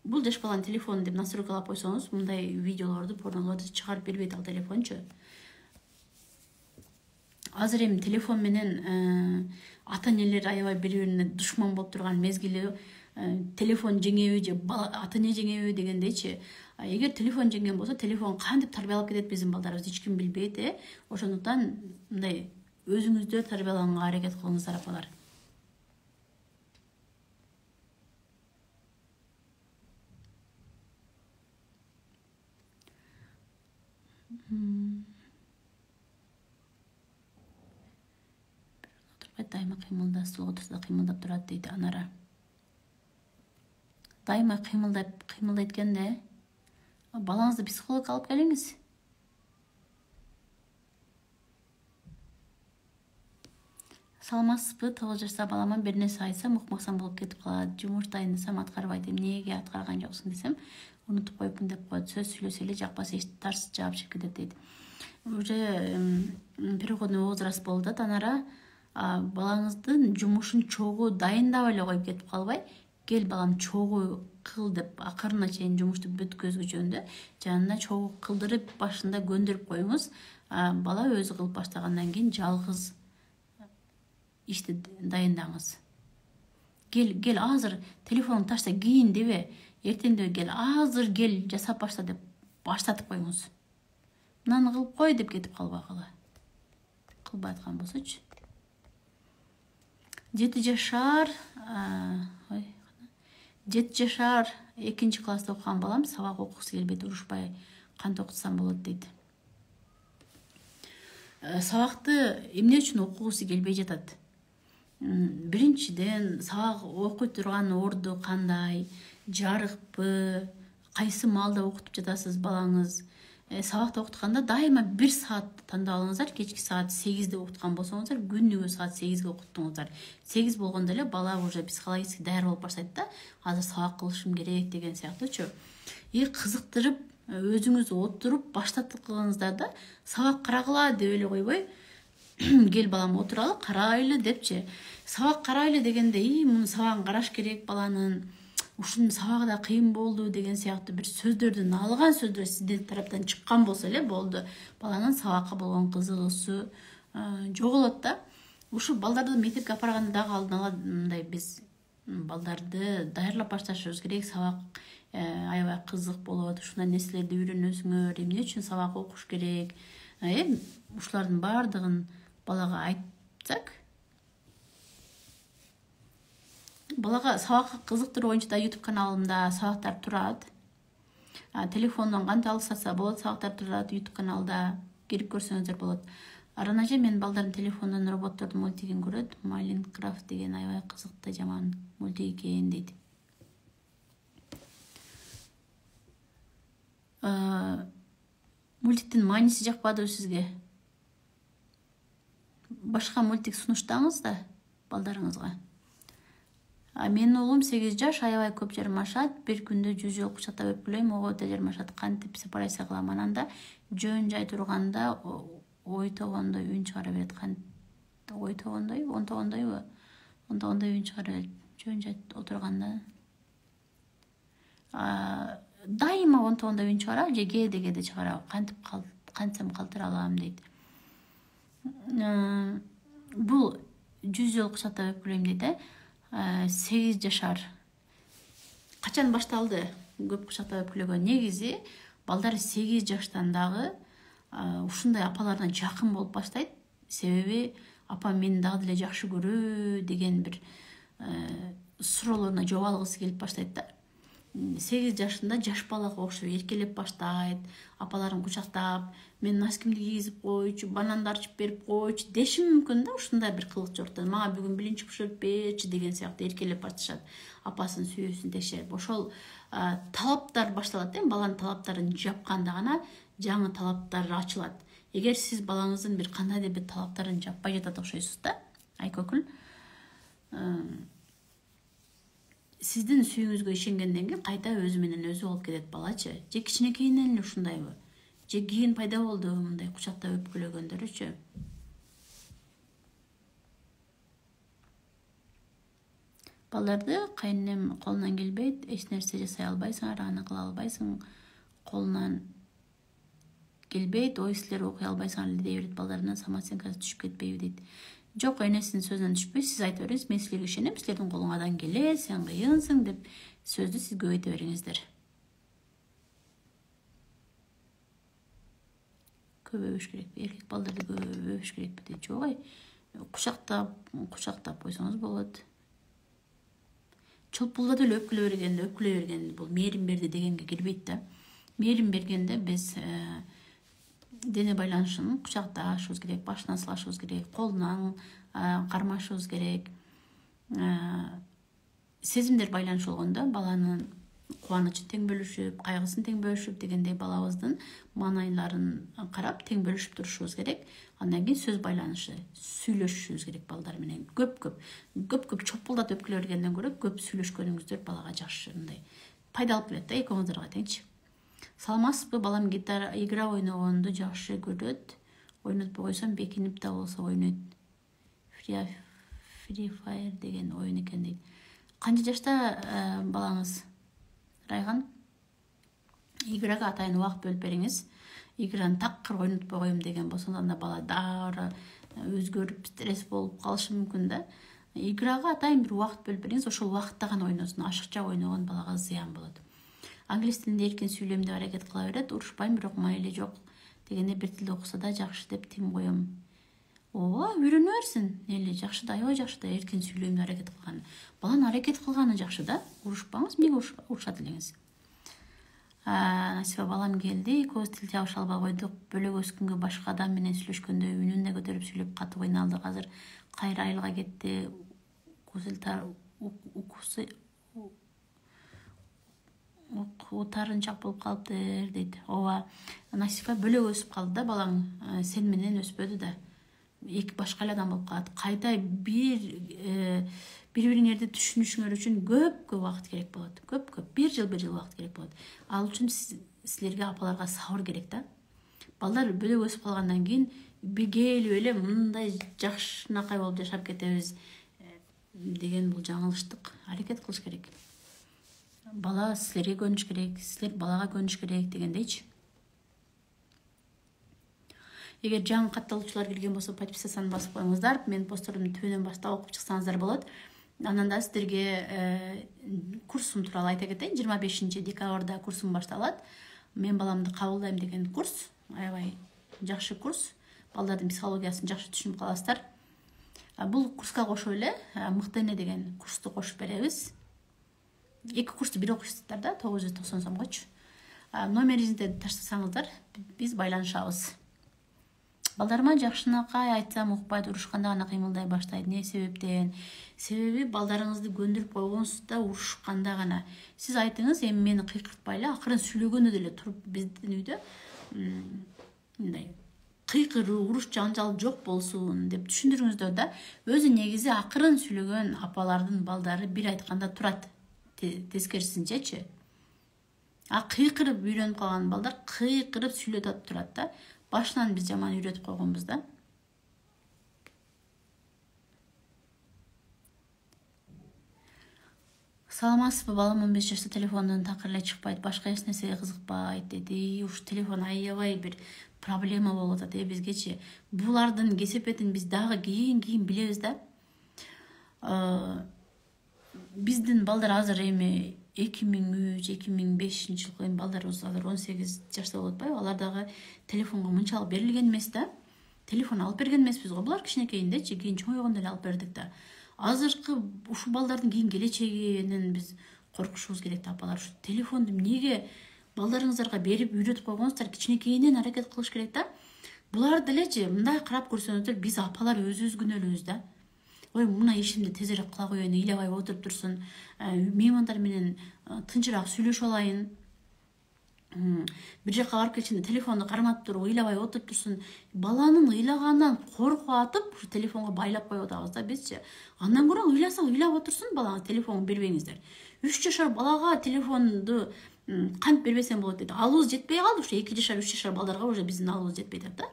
бул жаш баланын телефону деп настройкалап койсоңуз, мындай видеолорду, порнолорду чыгарып бербейт ал телефончу. Азыр эми телефон менен ата энелер аябай бири-бирине душман болуп турган мезгили, телефон жеңеби же ата эне жеңеби дегендейчи. Эгер телефон жеңген болсо, телефон кантип тарбиялап кетет биздин балдарыбызды эч ким билбейт, Ошондуктан мындай өзүңүздөр тарбияланганга аракет кылыңыздар, апалар. Дайыма кыймылда, столго турса кыймылдап турат дейт Анара. Дайыма кыймылдайт экенде, балаңызды психологко алып келиңиз. Саламатсызбы? 9 жашта балама бир нерсе айтсам, укмаксан болуп кетип калат. Жумуштайын десем аткарбайт. Эмнеге аткарган жоксуң десем, унутуп коюпмун деп коет. Сөз сүйлөсө эле жакпаса эч тарс жаап чыгып кетет дейт. Уже переходный возраст болду да, Анара. Балаңыздын жумушун чогуу дайындап эле коюп кетип калбай, кел балам чогуу кыл деп акырына чейин жумушту бүткөзгү жөнүндө жанына чогуу кылдырып, башында көндүрүп коюңуз. Бала өзү кылып баштагандан кийин жалгыз ишти дайындаңыз. Кел азыр телефонду ташта кийин дебе, эртеңдөө кел азыр кел жасап башта деп баштатып коюңуз. Мынаны кылып кой деп кетип калбагыла. Кылбай аткан болсочу. 7 жашар 2 класста окуган балам сабак окугусу келбейт, урушпай кантип окутсам болот дейт. Сабакты эмне үчүн окугусу келбей жатат? Биринчиден, сабак окуй турган орду кандай, жарыкпы, кайсы маалда окутуп жатасыз балаңыз? Сабакта окутканда дайыма 1 саат тандап алыңыздар. Кечки саат 8де окуткан болсоңуздар, күнүгө саат 8ге окуттуңуздар. 8 болгондо эле бала уже психологически даяр болуп баштайт да, азыр сабак кылышым керек деген сыяктуучу. Кызыктырып, өзүңүз отуруп баштатып кылыңыздар да, сабак карагыла деп эле койбой, кел балам отуралы, карайлы депчи. Сабак карайлы дегенде, муну сабагын караш керек баланын, ушунун сабагы да кыйын болду деген сыяктуу бир сөздөрдүн алган сөздөр сиздин тараптан чыккан болсо эле болду. Баланын сабакка болгон кызыгуусу жоголот да. Ушу балдарды мектепке апарганда дагы алдын ала мындай биз балдарды даярлап башташыбыз керек. Сабак аябай кызык болот. Ушундай нерселерди үйрөнөсүңөр, эмне үчүн сабак окуш керек. Ушулардын баардыгын балага айтсак, балага сабакка кызыктыруу боюнча да YouTube каналымда сабактар турат. Телефондон кантип алсаса болот, сабактар турат YouTube каналда, кирип көрсөңүздөр болот. Аранажа мен балдардын телефондон роботтордун мультигин көрөт. Майнкрафт деген аябай кызыктуу жаман мультик экен дейт. Мультиктин мааниси жакпадыбы сизге? Башка мультик сунуштаңыз да балдарыңызга. Менин уулум 8 жаш, аябай көп жармашат. Бир күндө 100 жолу кучактап өпкүлөйм, ого да жармашат. Кантип сепарация кылам, анан да жөн жай турганда ойтогондой үн чыгара берет. Ойтогондой, онтогондойбу? Онтогондой үн чыгара берет. Жөн жай отурганда. Дайыма онтогондой үн чыгара, же кээде чыгара. Кантсам калтыра алам дейт. Бул 100 жолу кучактап өпкүлөйм дейт. 8 жашар. Качан башталды көп кучактап өпкүлөгөн? Негизи балдар 8 жаштан дагы ушундай апаларына жакын болуп баштайт. Себеби апам мени дагы деле жакшы көрүү деген бир суроолоруна жооп алгысы келип баштайт да. 8 жашында жаш балага окшоп эркелеп баштайт. Апаларын кучактап, мен носкимди кийгизип койчу, бананды арчып берип койчу деши мүмкүн да. Ушундай бир кылык жортон. Мага бүгүн билинчик бышырып берчи деген сыяктуу эркелеп башташат. Апасынын сүйүүсүн текшерип. Ошол талаптар башталат. Баланын талаптарын жапканда гана жаңы талаптар ачылат. Эгер сиз балаңыздын бир кандайдыр бир талаптарын жаппай жатат окшойсуз да, айкөкүл, сиздин сүйүүңүзгө ишенгенден кийин кайта өзү менен өзү болуп кетет балачы. Же кичинекейинен эле ушундайбы? Же кийин пайда болду мындай кучактап өпкүлөгөндөрүчү? Балдарды кайненем колунан келбейт, эч нерсе жасай албайсың, аны кыла албайсың, колунан келбейт, ой силер окуй албайсың дей берет балдарына, самооценкасы түшүп кетпейби дейт. Жок, энесинин сөзүнөн түшпөй, сиз айта бериңиз, мен силерге ишенем, силердин колуңардан келет, сен кыйынсың деп сөздү сиз көбөйтө бериңиздер. Көп өбүш керек, эркек балдарды көп өбүш керек дейт. Жок, кучактап койсоңуз болот. Чолпулдап эле өпкүлө бергенде бул мээрим берди дегенге кирбейт да. Мээрим бергенде биз дене байланышын кучакташыбыз керек, башынан сылашыбыз керек, колунан кармашыбыз керек. Сезимдер байланыш болгондо баланын кубанычын тең бөлүшүп, кайгысын тең бөлүшүп дегендей балабыздын маанайларын карап тең бөлүшүп турушубуз керек. Андан кийин сөз байланышы, сүйлөшүшүбүз керек балдар менен. Көп чопулдат өпкүлө бергенден көрө көп сүйлөшкөнүңүздөр балага жакшы, мындай пайда алып келет да экөөңүздарга теңчи. Саламатсызбы? Балам гитара игра ойногонду жакшы көрөт. Ойнотпой койсом бекинип да болсо ойнойт. Free Fire деген оюн экен дейт. Канча жашта балаңыз? Райган? Играга атайын убакыт бөлүп бериңиз. Играны такыр ойнотпой коем деген болсо анда бала дагы өзгөрүп, стресс болуп калышы мүмкүн да. Играга атайын бир убакыт бөлүп бериңиз, ошол убакытта гана ойносун. Ашыкча ойногон балага зыян болот. Англис тилинде эркин сүйлөйм деп аракет кыла берет. Урушпайм, бирок майли жок дегенде бир тилде окуса да жакшы деп тим коем. Ооба, үйрөнө берсин. Эле жакшы да, аябай жакшы да эркин сүйлөйм деп аракет кылган. Баланын аракет кылганы жакшы да. Урушпаңыз, эмнеге урушат элеңиз? Насиба балам келди. Экөөбүз тил жабыша албай койдук. Бөлөк өскөнгө башка адам менен сүйлөшкөндө үнүн да көтөрүп сүйлөп катуу кыйналдык. Азыр кайра айылга кетти. Утарынчак болуп калыптыр дейт. Ооба, Насифа бөлөк өсүп калды да балаң, сен менен өспөдү да. Эки башка эле адам болуп калат. Кайта бири-бириңерди түшүнүшүңөр үчүн көп убакыт керек болот. Көп, бир жыл убакыт керек болот. Ал үчүн силерге апаларга сабыр керек да. Балдар бөлөк өсүп калгандан кийин келип эле мындай жакшынакай болуп жашап кетебиз деген бул жаңылыштык. Аракет кылыш керек. Бала силерге көнүш керек, силер балага көнүш керек дегендейчи. Эгер жаңы катталуучулар келген болсо, подписаться басып коюңуздар. Мен постторумду түбүнөн баштап окуп чыксаңыздар болот. Анан да сиздерге курсум тууралуу айта кетейин. 25 декабрда курсум башталат. Мен баламды кабылдайм деген курс. Аябай жакшы курс. Балдардын психологиясын жакшы түшүнүп каласыздар. Бул курска кошо эле мыкты эне деген курсту кошуп беребиз. Эки курсту бир окуйсуздар да, 990 сомгочу. Номериңизди таштасаңыздар, биз байланышабыз. Балдарыма жакшынакай айтсам укпайт, урушканда гана кыймылдай баштайт. Не себептен? Себеби балдарыңызды көндүрүп койгонсузда урушканда гана. Сиз айтыңыз, эми мени кыйкыртпай эле, акырын сүйлөгөндө деле туруп биздин үйдө мындай кыйкыруу, уруш жаңжал жок болсун деп түшүндүрүңүздөр да. Өзү негизи акырын сүйлөгөн апалардын балдары бир айтканда турат. Тескерисинчечи. Кыйкырып үйрөнүп калган балдар кыйкырып сүйлөтүп турат да. Башынан биз жаман үйрөтүп койгонбуз да. Саламатсызбы, балам 15 жашта, телефондон такыр эле чыкпайт, башка эч нерсеге кызыкпайт деди. Уж телефон аябай бир проблема болуп атат бизгечи. Булардын кесепетин биз дагы кийин билебиз да. Биздин балдар азыр эми 2003-2005 жылкы балдарыбыз азыр 18 жашта болуп атпайбы? Алар дагы телефонго мынчалык берилген эмес да. Телефон алып берген эмеспиз го. Булар кичинекейиндечи, кийин чоңойгондо эле алып бердик да. Азыркы ушул балдардын кийин келечегинен биз коркушубуз керек да, апалар. Ушу телефонду эмнеге балдарыңыздарга берип үйрөтүп койгонсуздар, кичинекейинен аракет кылыш керек да. Булар делечи мындай карап көрсөңүздөр, биз апалар өзүбүз күнөөлүүбүз да. Ой, мына ишимди тезирээк кыла коеюн, ыйлабай отуруп турсун, меймандар менен тынчыраак сүйлөшө алайын. Бир жака барып келчинде телефонду кармап туруп, ыйлабай отуруп турсун. Баланын ыйлагандан коркуп атып, ушу телефонго байлап коюп атабыз да бизчи. Андан көрө ыйласа ыйлап отурсун, балаңа телефон бербеңиздер. 3 жашар балага телефонду кантип бербесем болот дейт. Алыбыз жетпей калды, ушу 2 жашар, 3 жашар балдарга уже биздин алыбыз жетпей атат да.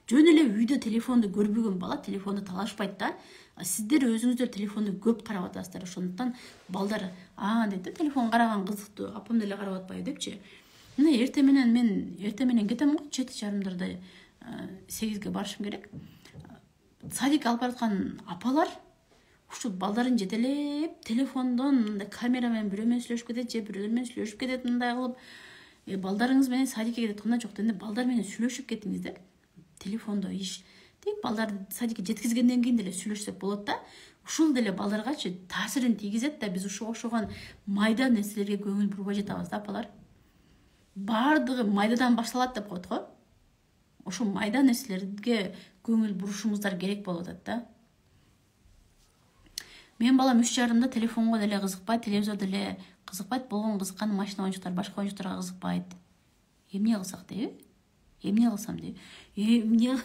Жөн эле үйдө телефонду көрбөгөн бала телефонду талашпайт да. Сиздер өзүңүздөр телефонду көп карап атасыздар. Ошондуктан балдар дейт да, телефон караган кызыктуу, апам деле карап атпайбы депчи. Мына эрте менен кетем го, 7:30 8-ге барышым керек. Садикке алып бараткан апалар ушу балдарын жетелеп телефондон мындай камера менен бирөө менен сүйлөшүп кетет, же бирөө менен сүйлөшүп кетет, мындай кылып. Балдарыңыз менен садикке кетет, кандай жок дегенде балдар менен сүйлөшүп кетиңиздер. Телефондо иш дейт, балдарды садикке жеткизгенден кийин деле сүйлөшсөк болот да. Ушул деле балдаргачы таасирин тийгизет да. Биз ушуга окшогон майда нерселерге көңүл бурбай жатабыз да, апалар. Бардыгы майдадан башталат деп коет го. Ошо майда нерселерге көңүл бурушуңуздар керек болуп атат да. Мен балам 3,5 телефонго деле кызыкпайт, телевизор деле кызыкпайт, болгон кызыккан машина оюнчуктар, башка оюнчуктарга кызыкпайт. Эмне кылсак дейби? Эмне кылсам дейби? Эмне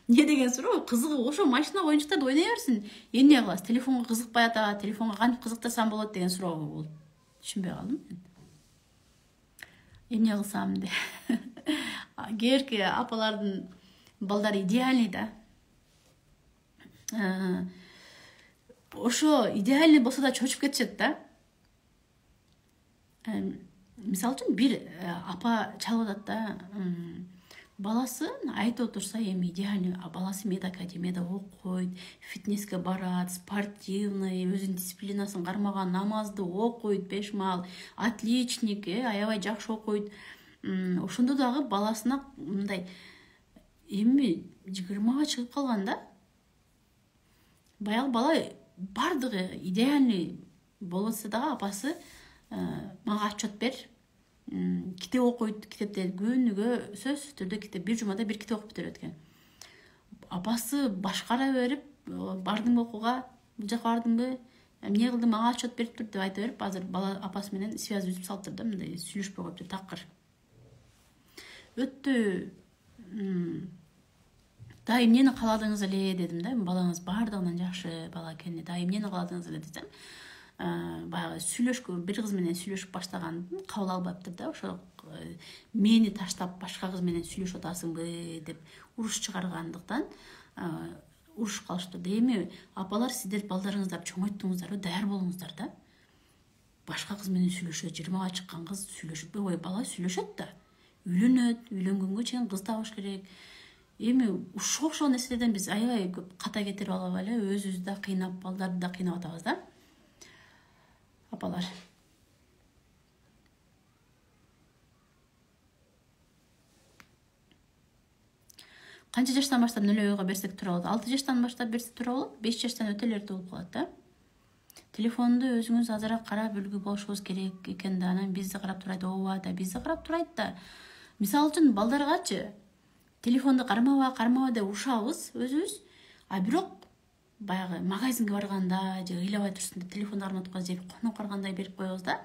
деген суроо? Кызыгы ошо машина оюнчуктарды ойнай берсин. Эмне кыласыз? Телефонго кызыкпай атат, телефонго кантип кызыктасам болот деген суроо бул. Түшүнбөй калдым мен. Эмне кылсам деп. Кээерки апалардын балдары идеальный да. Ошо идеальный болсо да чочуп кетишет да. Мисалы үчүн бир апа чалып атат да, баласы айтып отурса эми идеальный, баласы медакадемияда окуйт, фитнеске барат, спортивный, өзүнүн дисциплинасын кармаган, намазды окуйт 5 маал, отличник, аябай жакшы окуйт. Ошондо дагы баласына мындай эми 20га чыгып калган да. Баягы бала бардыгы идеальный болсо дагы апасы мага отчет бер, китеп окуйт, китепте күнүгө сөзсүз түрдө китеп, бир жумада бир китеп окуп бүтүрөт экен. Апасы башкара берип, бардыңбы окууга, бул жака бардыңбы, эмне кылдың, мага отчет берип тур деп айта берип, азыр бала апасы менен связь үзүп салыптыр да, мындай сүйлөшпөй коюптур такыр. Өтө да эмнени кааладыңыз эле дедим да, балаңыз бардыгынан жакшы бала экен, да эмнени кааладыңыз эле десем, баягы сүйлөшкө бир кыз менен сүйлөшүп баштагандын кабыл албаптыр да. Ошо мени таштап башка кыз менен сүйлөшүп атасыңбы деп уруш чыгаргандыктан урушуп калыштыр да. Эми апалар сиздер балдарыңыздарды чоңойттуңуздарбы, даяр болуңуздар да. Башка кыз менен сүйлөшөт, 20га чыккан кыз сүйлөшүп, ой, бала сүйлөшөт да. Үйлөнөт, үйлөнгөнгө чейин кыз табыш керек. Эми ушул нерселерден биз аябай көп ката кетирип алып эле өзүбүздү да кыйнап, балдарды да кыйнап атабыз да. апалар. Канча жаштан баштап нөлөгөгө берсек туура болот? 6 жаштан баштап берсек туура болот. 5 жаштан өтө эле эрте болуп калат да. Телефонду өзүңүз азыраак карап үлгү болушуңуз керек экен да. Анан бизди карап турайт, ооба да, бизди карап турайт да. Мисалы үчүн балдаргачы телефонду кармаба деп урушабыз өзүбүз. А бирок баягы магазинге барганда же ыйлабай турсун деп телефонду карматып коебуз, же конок каргандай берип коебуз да.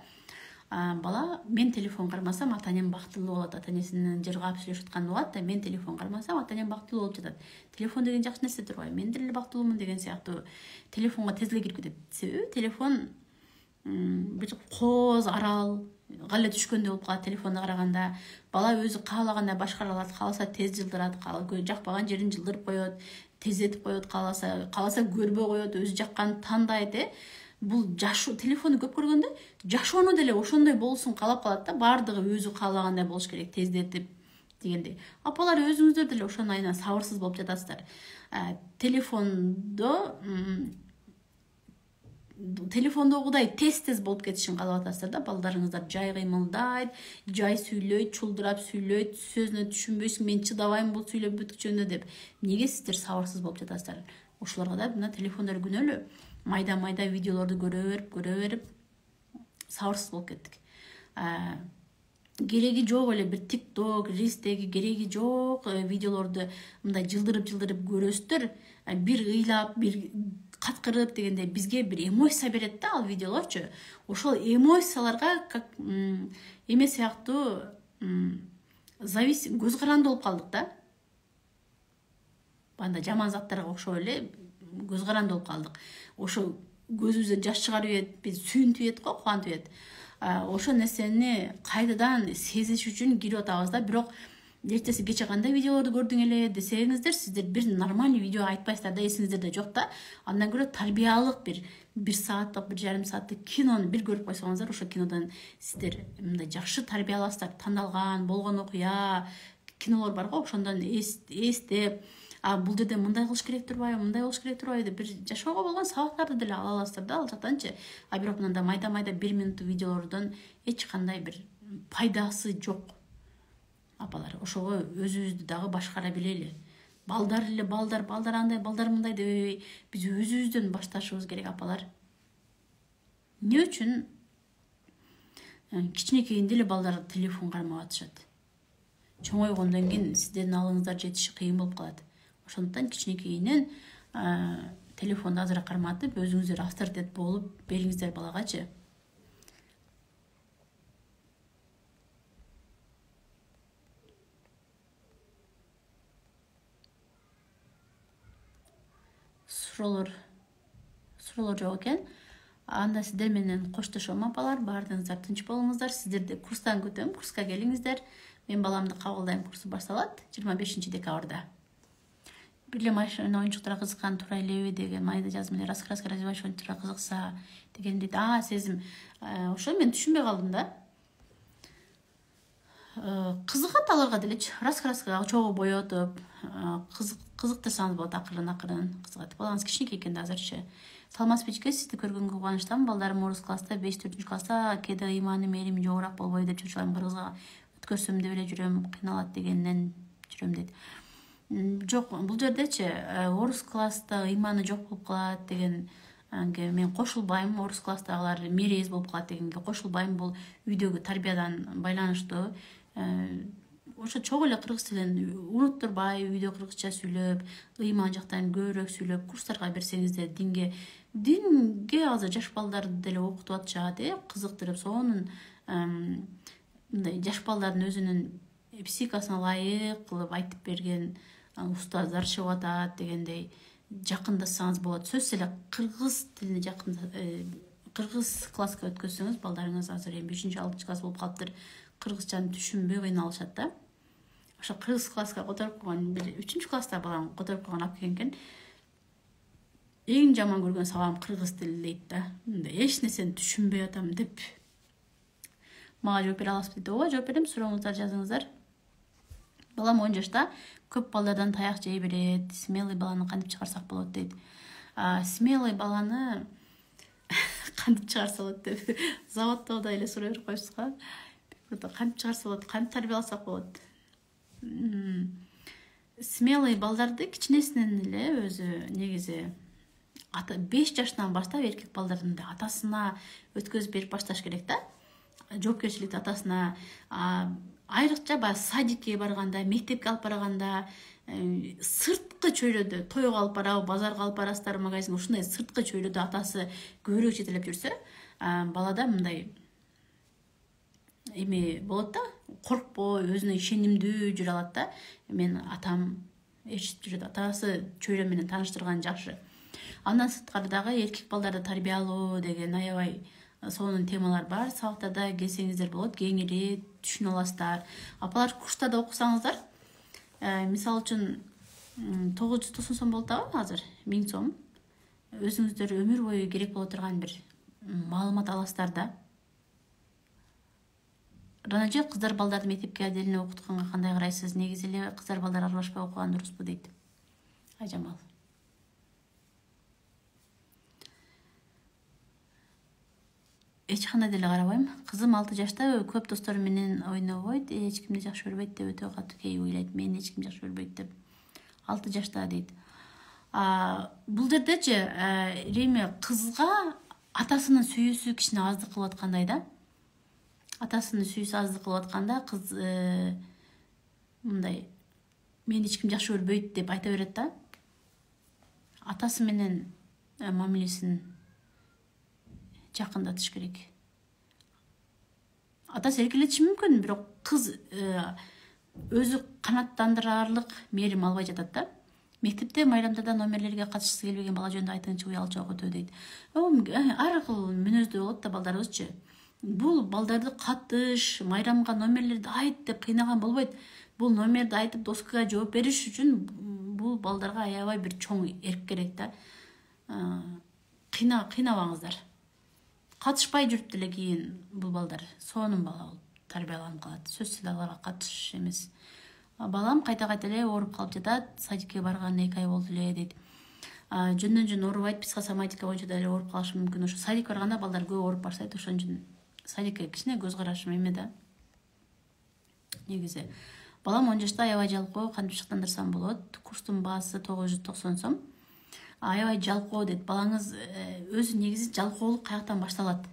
Бала мен телефон кармасам ата-энем бактылуу болот, ата-энесинин жыргап сүйлөшүп атканын угат да, мен телефон кармасам ата-энем бактылуу болуп жатат. Телефон деген жакшы нерсе турбайбы? Мен деле бактылуумун деген сыяктуу телефонго тез эле кирип кетет. Себеби телефон бир кооз арал гале түшкөндөй болуп калат телефонду караганда. Бала өзү каалагандай башкара алат, кааласа тез жылдырат, жакпаган жерин жылдырып коет, тездетип коет, кааласа көрбөй коет, өзү жакканын тандайт. Бул жашоо, телефонду көп көргөндө жашоону деле ошондой болсун каалап калат да. Баардыгы өзү каалагандай болуш керек, тездетип дегендей. Апалар өзүңүздөр деле ошонун айынан сабырсыз болуп жатасыздар. Телефондогудай тез болуп кетишин каалап атасыздар да. Балдарыңыздар жай кыймылдайт, жай сүйлөйт, чулдурап сүйлөйт, сөзүнө түшүнбөйсүң, мен чыдабайм бул сүйлөп бүткүчөнү деп. Эмнеге сиздер сабырсыз болуп жатасыздар? Ошолорго да мына телефондор күнөөлүү. Майда видеолорду көрө берип сабырсыз болуп кеттик. Кереги жок эле бир TikTok, Reels'теги кереги жок видеолорду мындай жылдырып көрөсүздөр. Бир ыйлап, бир каткырып дегенде бизге бир эмоция берет да ал видеолорчу. Ошол эмоцияларга как эме сыяктуу көз каранды болуп калдык да. Банда жаман заттарга окшоп эле көз каранды болуп калдык. Ошо көзүбүздөн жаш чыгарып ийет, биз сүйүнтүп ийет го, кубантып ийет. Ошо нерсени кайдадан сезиш үчүн кирип атабыз да. Бирок эртеси кече кандай видеолорду көрдүң эле десеңиздер, сиздер бир нормальный видео айтпайсыздар да, эсиңиздерде жок да. Андан көрө тарбиялык бир сааттык, 1,5 сааттык кинону бир көрүп койсоңуздар, ошо кинодон сиздер мындай жакшы тарбияласыздар. Тандалган, болгон окуя кинолор бар го, ошондон эстеп, бул жерде мындай кылыш керек турбайбы, мындай болуш керек турбайбы деп бир жашоого болгон сабактарды деле ала аласыздар да ал жактанчы. Бирок мындай майда 1 минуттук видеолордон эч кандай бир пайдасы жок. Апалар, ошого өзүбүздү дагы башкара билели. Балдар андай, балдар мындай дебей, биз өзүбүздөн башташыбыз керек, апалар. Эмне үчүн кичинекейинде эле балдар телефон кармап атышат? Чоңойгондон кийин сиздердин алыңыздар жетиши кыйын болуп калат. Ошондуктан кичинекейинен телефонду азыраак карматып, өзүңүздөр авторитет болуп бериңиздер балагачы. Суроолор жок экен. Анда сиздер менен коштошом, апалар. Баардыгыңыздар тынч болуңуздар. Сиздерди курстан күтөм. Курска келиңиздер. Мен баламды кабылдайм, курсу башталат 25 декабрда. Бирге машина оюнчуктарга кызыккан туура элеби деген майда жазым эле, раскраска развивающий оюнчуктарга кызыкса деген дейт. Сезим. Ошо мен түшүнбөй калдым да. Кызыгат аларга делечи. Раскраскага чогуу боетуп, кызыктырсаңыз болот, акырын кызыгат. Балаңыз кичинекей экен да азырчы. Салмас Пичке, сизди көргөнгө кубанычтамын. Балдарым орус класста, 5-4 класста кээде ыйманы мээрим жогораак болбойбу деп чочулайм. Кыргызга өткөрсөм деп эле жүрөм, кыйналат дегенден жүрөм дейт. Жок, бул жердечи орус класста ыйманы жок болуп калат дегенге мен кошулбайм. Орус класстагылар мерез болуп калат дегенге кошулбайм. Бул үйдөгү тарбиядан байланыштуу. Ошо чогуу эле кыргыз тилин унуттурбай, үйдө кыргызча сүйлөп, ыйман жактан көбүрөөк сүйлөп, курстарга берсеңиздер, динге азыр жаш балдарды деле окутуп атышат, кызыктырып, сонун мындай жаш балдардын өзүнүн психикасына ылайык кылып айтып берген устаздар чыгып атат дегендей жакындашсаңыз болот. Сөзсүз эле кыргыз тилине кыргыз класска өткөзсөңүз, балдарыңыз азыр эми 3-6 класс болуп калыптыр. Кыргызчаны түшүнбөй кыйналышат да. Ошо кыргыз класска которуп койгон, бир 3-класста балам которуп койгон алып келген. Эң жаман көргөн сабагым кыргыз тили дейт да. Эч нерсени түшүнбөй атам деп. Мага жооп бере аласызбы дейт. Ооба, жооп берем, сурооңуздар жазыңыздар. Балам 10 жашта, көп балдардан таяк жей берет. Смелый баланы кантип чыгарсак болот дейт. Смелый баланы кантип чыгарса болот деп заводдо да эле сурай берип коюпсуз го. Кантип чыгарса болот, кантип тарбияласак болот. Смелый балдарды кичинесинен эле өзү негизи 5 жаштан баштап эркек балдардын да атасына өткөзүп берип башташ керек да. Жоопкерчиликти атасына, айрыкча баягы садикке барганда, мектепке алып барганда, сырткы чөйрөдө тойго алып барабы, базарга алып барасыздар, магазин, ушундай сырткы чөйрөдө атасы көбүрөөк жетелеп жүрсө, балада мындай эми болот да, коркпой, өзүнө ишенимдүү жүрө алат да. Мен атам ээрчитип жүрөт, атасы чөйрө менен тааныштырган жакшы. Андан сырткары дагы эркек балдарды тарбиялоо деген аябай сонун темалар бар. Сабактарда келсеңиздер болот, кеңири түшүнө аласыздар. Апалар курста да окусаңыздар, мисалы үчүн 990 сом болот да азыр, 1000 сом. Өзүңүздөр өмүр бою керек боло турган бир маалымат аласыздар да. Ранажы кыздар балдарды мектепке отдельно окутканга кандай карайсыз? Негизи эле кыздар балдар аралашпай окуган дуруспу дейт Айжамал. Эч кандай деле карабайм. Кызым 6 жашта, көп достору менен ойнобойт, эч кимди жакшы көрбөйт деп өтө катуу кээ ойлойт. Мен эч ким жакшы көрбөйт деп. 6 жашта дейт. Бул жердечи эми кызга атасынын сүйүүсү кичине аздык кылып аткандай да. Атасынын сүйүүсү аздык кылып атканда кыз мындай мен эч ким жакшы көрбөйт деп айта берет да. Атасы менен мамилесин жакындатыш керек. Атасы эркелетиши мүмкүн, бирок кыз өзү канааттандырарлык мээрим албай жатат да. Мектепте майрамдарда номерлерге катышкысы келбеген бала жөнүндө айтыңчы, уялчу окутуу дейт. Ар кыл мүнөздүү болот да балдарыбызчы. Бул балдарды катыш, майрамга номерлерди айт деп кыйнаган болбойт. Бул номерди айтып доскага жооп бериш үчүн бул балдарга аябай бир чоң эрк керек да. Кыйнабаңыздар. Катышпай жүрүп деле кийин бул балдар сонун бала болуп тарбияланып калат. Сөзсүз аларга катышыш эмес. Балам кайта-кайта эле ооруп калып жатат, садикке барган 2 ай болду эле дейт. Жөндөн-жөн оорубайт, психосоматика боюнча да эле ооруп калышы мүмкүн. Ошо садик барганда балдар көп ооруп барсайт, ошон үчүн садикке кичине көз карашым эме да. Негизи балам 10 жашта, аябай жалкоо, кантип шыктандырсам болот? Курстун баасы 990 сом. Аябай жалкоо дейт. Балаңыз өзү негизи жалкоолук каяктан башталат?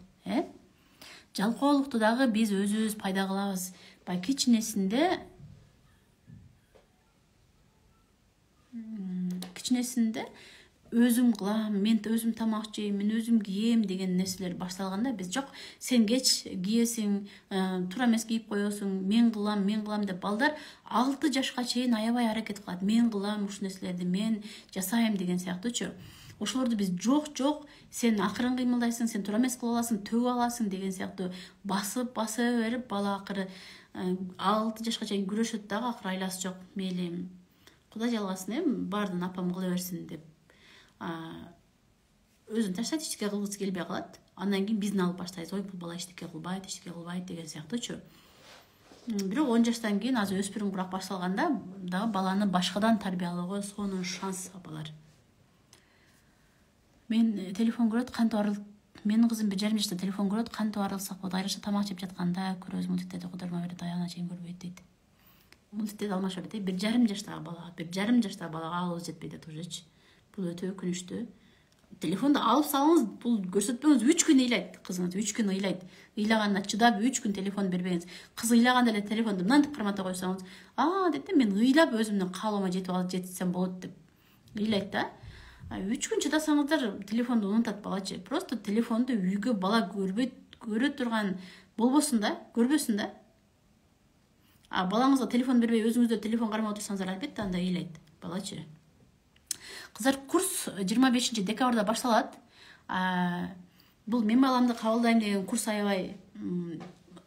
Жалкоолукту дагы биз өзүбүз пайда кылабыз. Кичинесинде өзүм кылам, мен өзүм тамак жейм, мен өзүм кийем деген нерселер башталганда биз жок, сен кеч кийесиң, туура эмес кийип коесуң, мен кылам деп балдар 6 жашка чейин аябай аракет кылат. Мен кылам ушул нерселерди, мен жасайм деген сыяктуучу. Ошолорду биз жок, сен акырын кыймылдайсың, сен туура эмес кылып аласың, төгүп аласың деген сыяктуу басып берип бала акыры 6 жашка чейин күрөшөт дагы, акыры айласы жок, мейли Кудай жалгасын, баардын апам кыла берсин деп өзүн таштайт, эчтеке кылгысы келбей калат. Андан кийин биздин алып баштайбыз. Ой, бул бала эчтеке кылбайт деген сыяктуучу. Бирок 10 жаштан кийин азыр өспүрүм курак башталганда дагы баланы башкадан тарбиялоого сонун шанс апалар. Мен телефон көрөт, кантип арылып, менин кызым 1,5 жашта телефон көрөт, кантип арылсак болот? Айрыкча тамак жеп жатканда көрөбүз, мультиктерди кодурма берет, аягына чейин көрбөйт дейт. Мультиктерди алмаша берет, 1,5 жаштагы балага алыбыз жетпей жатат ужечи. Бул өтө өкүнүчтүү. Телефонду алып салыңыз, бул көрсөтпөңүз 3 күн ыйлайт, кызыңыз 3 күн ыйлайт. Ыйлаганына чыдап 3 күн телефон бербеңиз. Кыз ыйлаганда эле телефонду мынтип кармата койсоңуз, дейт, мен ыйлап өзүмдүн каалоома жетсем болот деп ыйлайт да. 3 күн чыдасаңыздар телефонду унутат балачы. Просто телефонду үйгө бала көрө турган болбосун да, көрбөсүн да. Балаңызга телефон бербей өзүңүздөр телефон кармап отурсаңыздар, албетте анда ыйлайт балачы. Кыздар, курс 25 декабрда башталат. Бул мен баламды кабылдайм деген курс аябай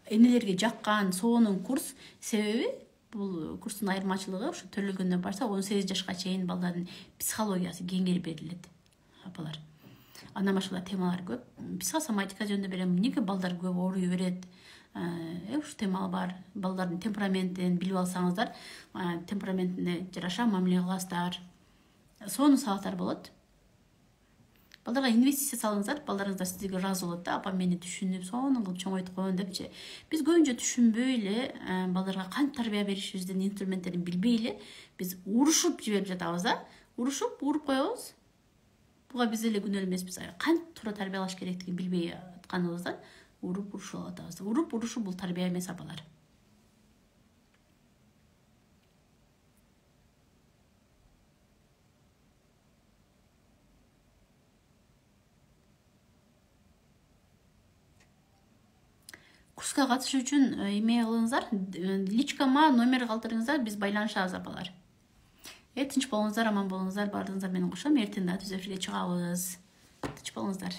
энелерге жаккан сонун курс. Себеби бул курстун айырмачылыгы ушу төлөгөндөн барса 18 жашка чейин балдардын психологиясы кеңири берилет, апалар. Андан башка темалар көп. Психосоматика жөнүндө берем. Эмнеге балдар көп ооруй берет? Ушу темалар бар. Балдардын темпераментин билип алсаңыздар, темпераментине жараша мамиле кыласыздар. Сонун сабактар болот. балдарга инвестиция салыңыздар, балдарыңыздар сиздерге ыраазы болот да, апа мени түшүнүп, сонун кылып чоңойткон депчи. Биз көбүнчө түшүнбөй эле, балдарга кантип тарбия беришибиздин инструменттерин билбей эле биз урушуп жиберип жатабыз да. Уруп коебуз. Буга биз эле күнөө эмеспиз. Кантип туура тарбиялаш керектигин билбей атканыбыздан урушуп атабыз. Урушу бул тарбия эмес, апалар. Курска катышуу үчүн эме кылыңыздар, личкама номер калтырыңыздар, биз байланышабыз, апалар. Тынч болуңуздар, аман болуңуздар, баардыгыңыздар менен кошом. Эртең да түзөтүүгө чыгабыз. Тынч болуңуздар.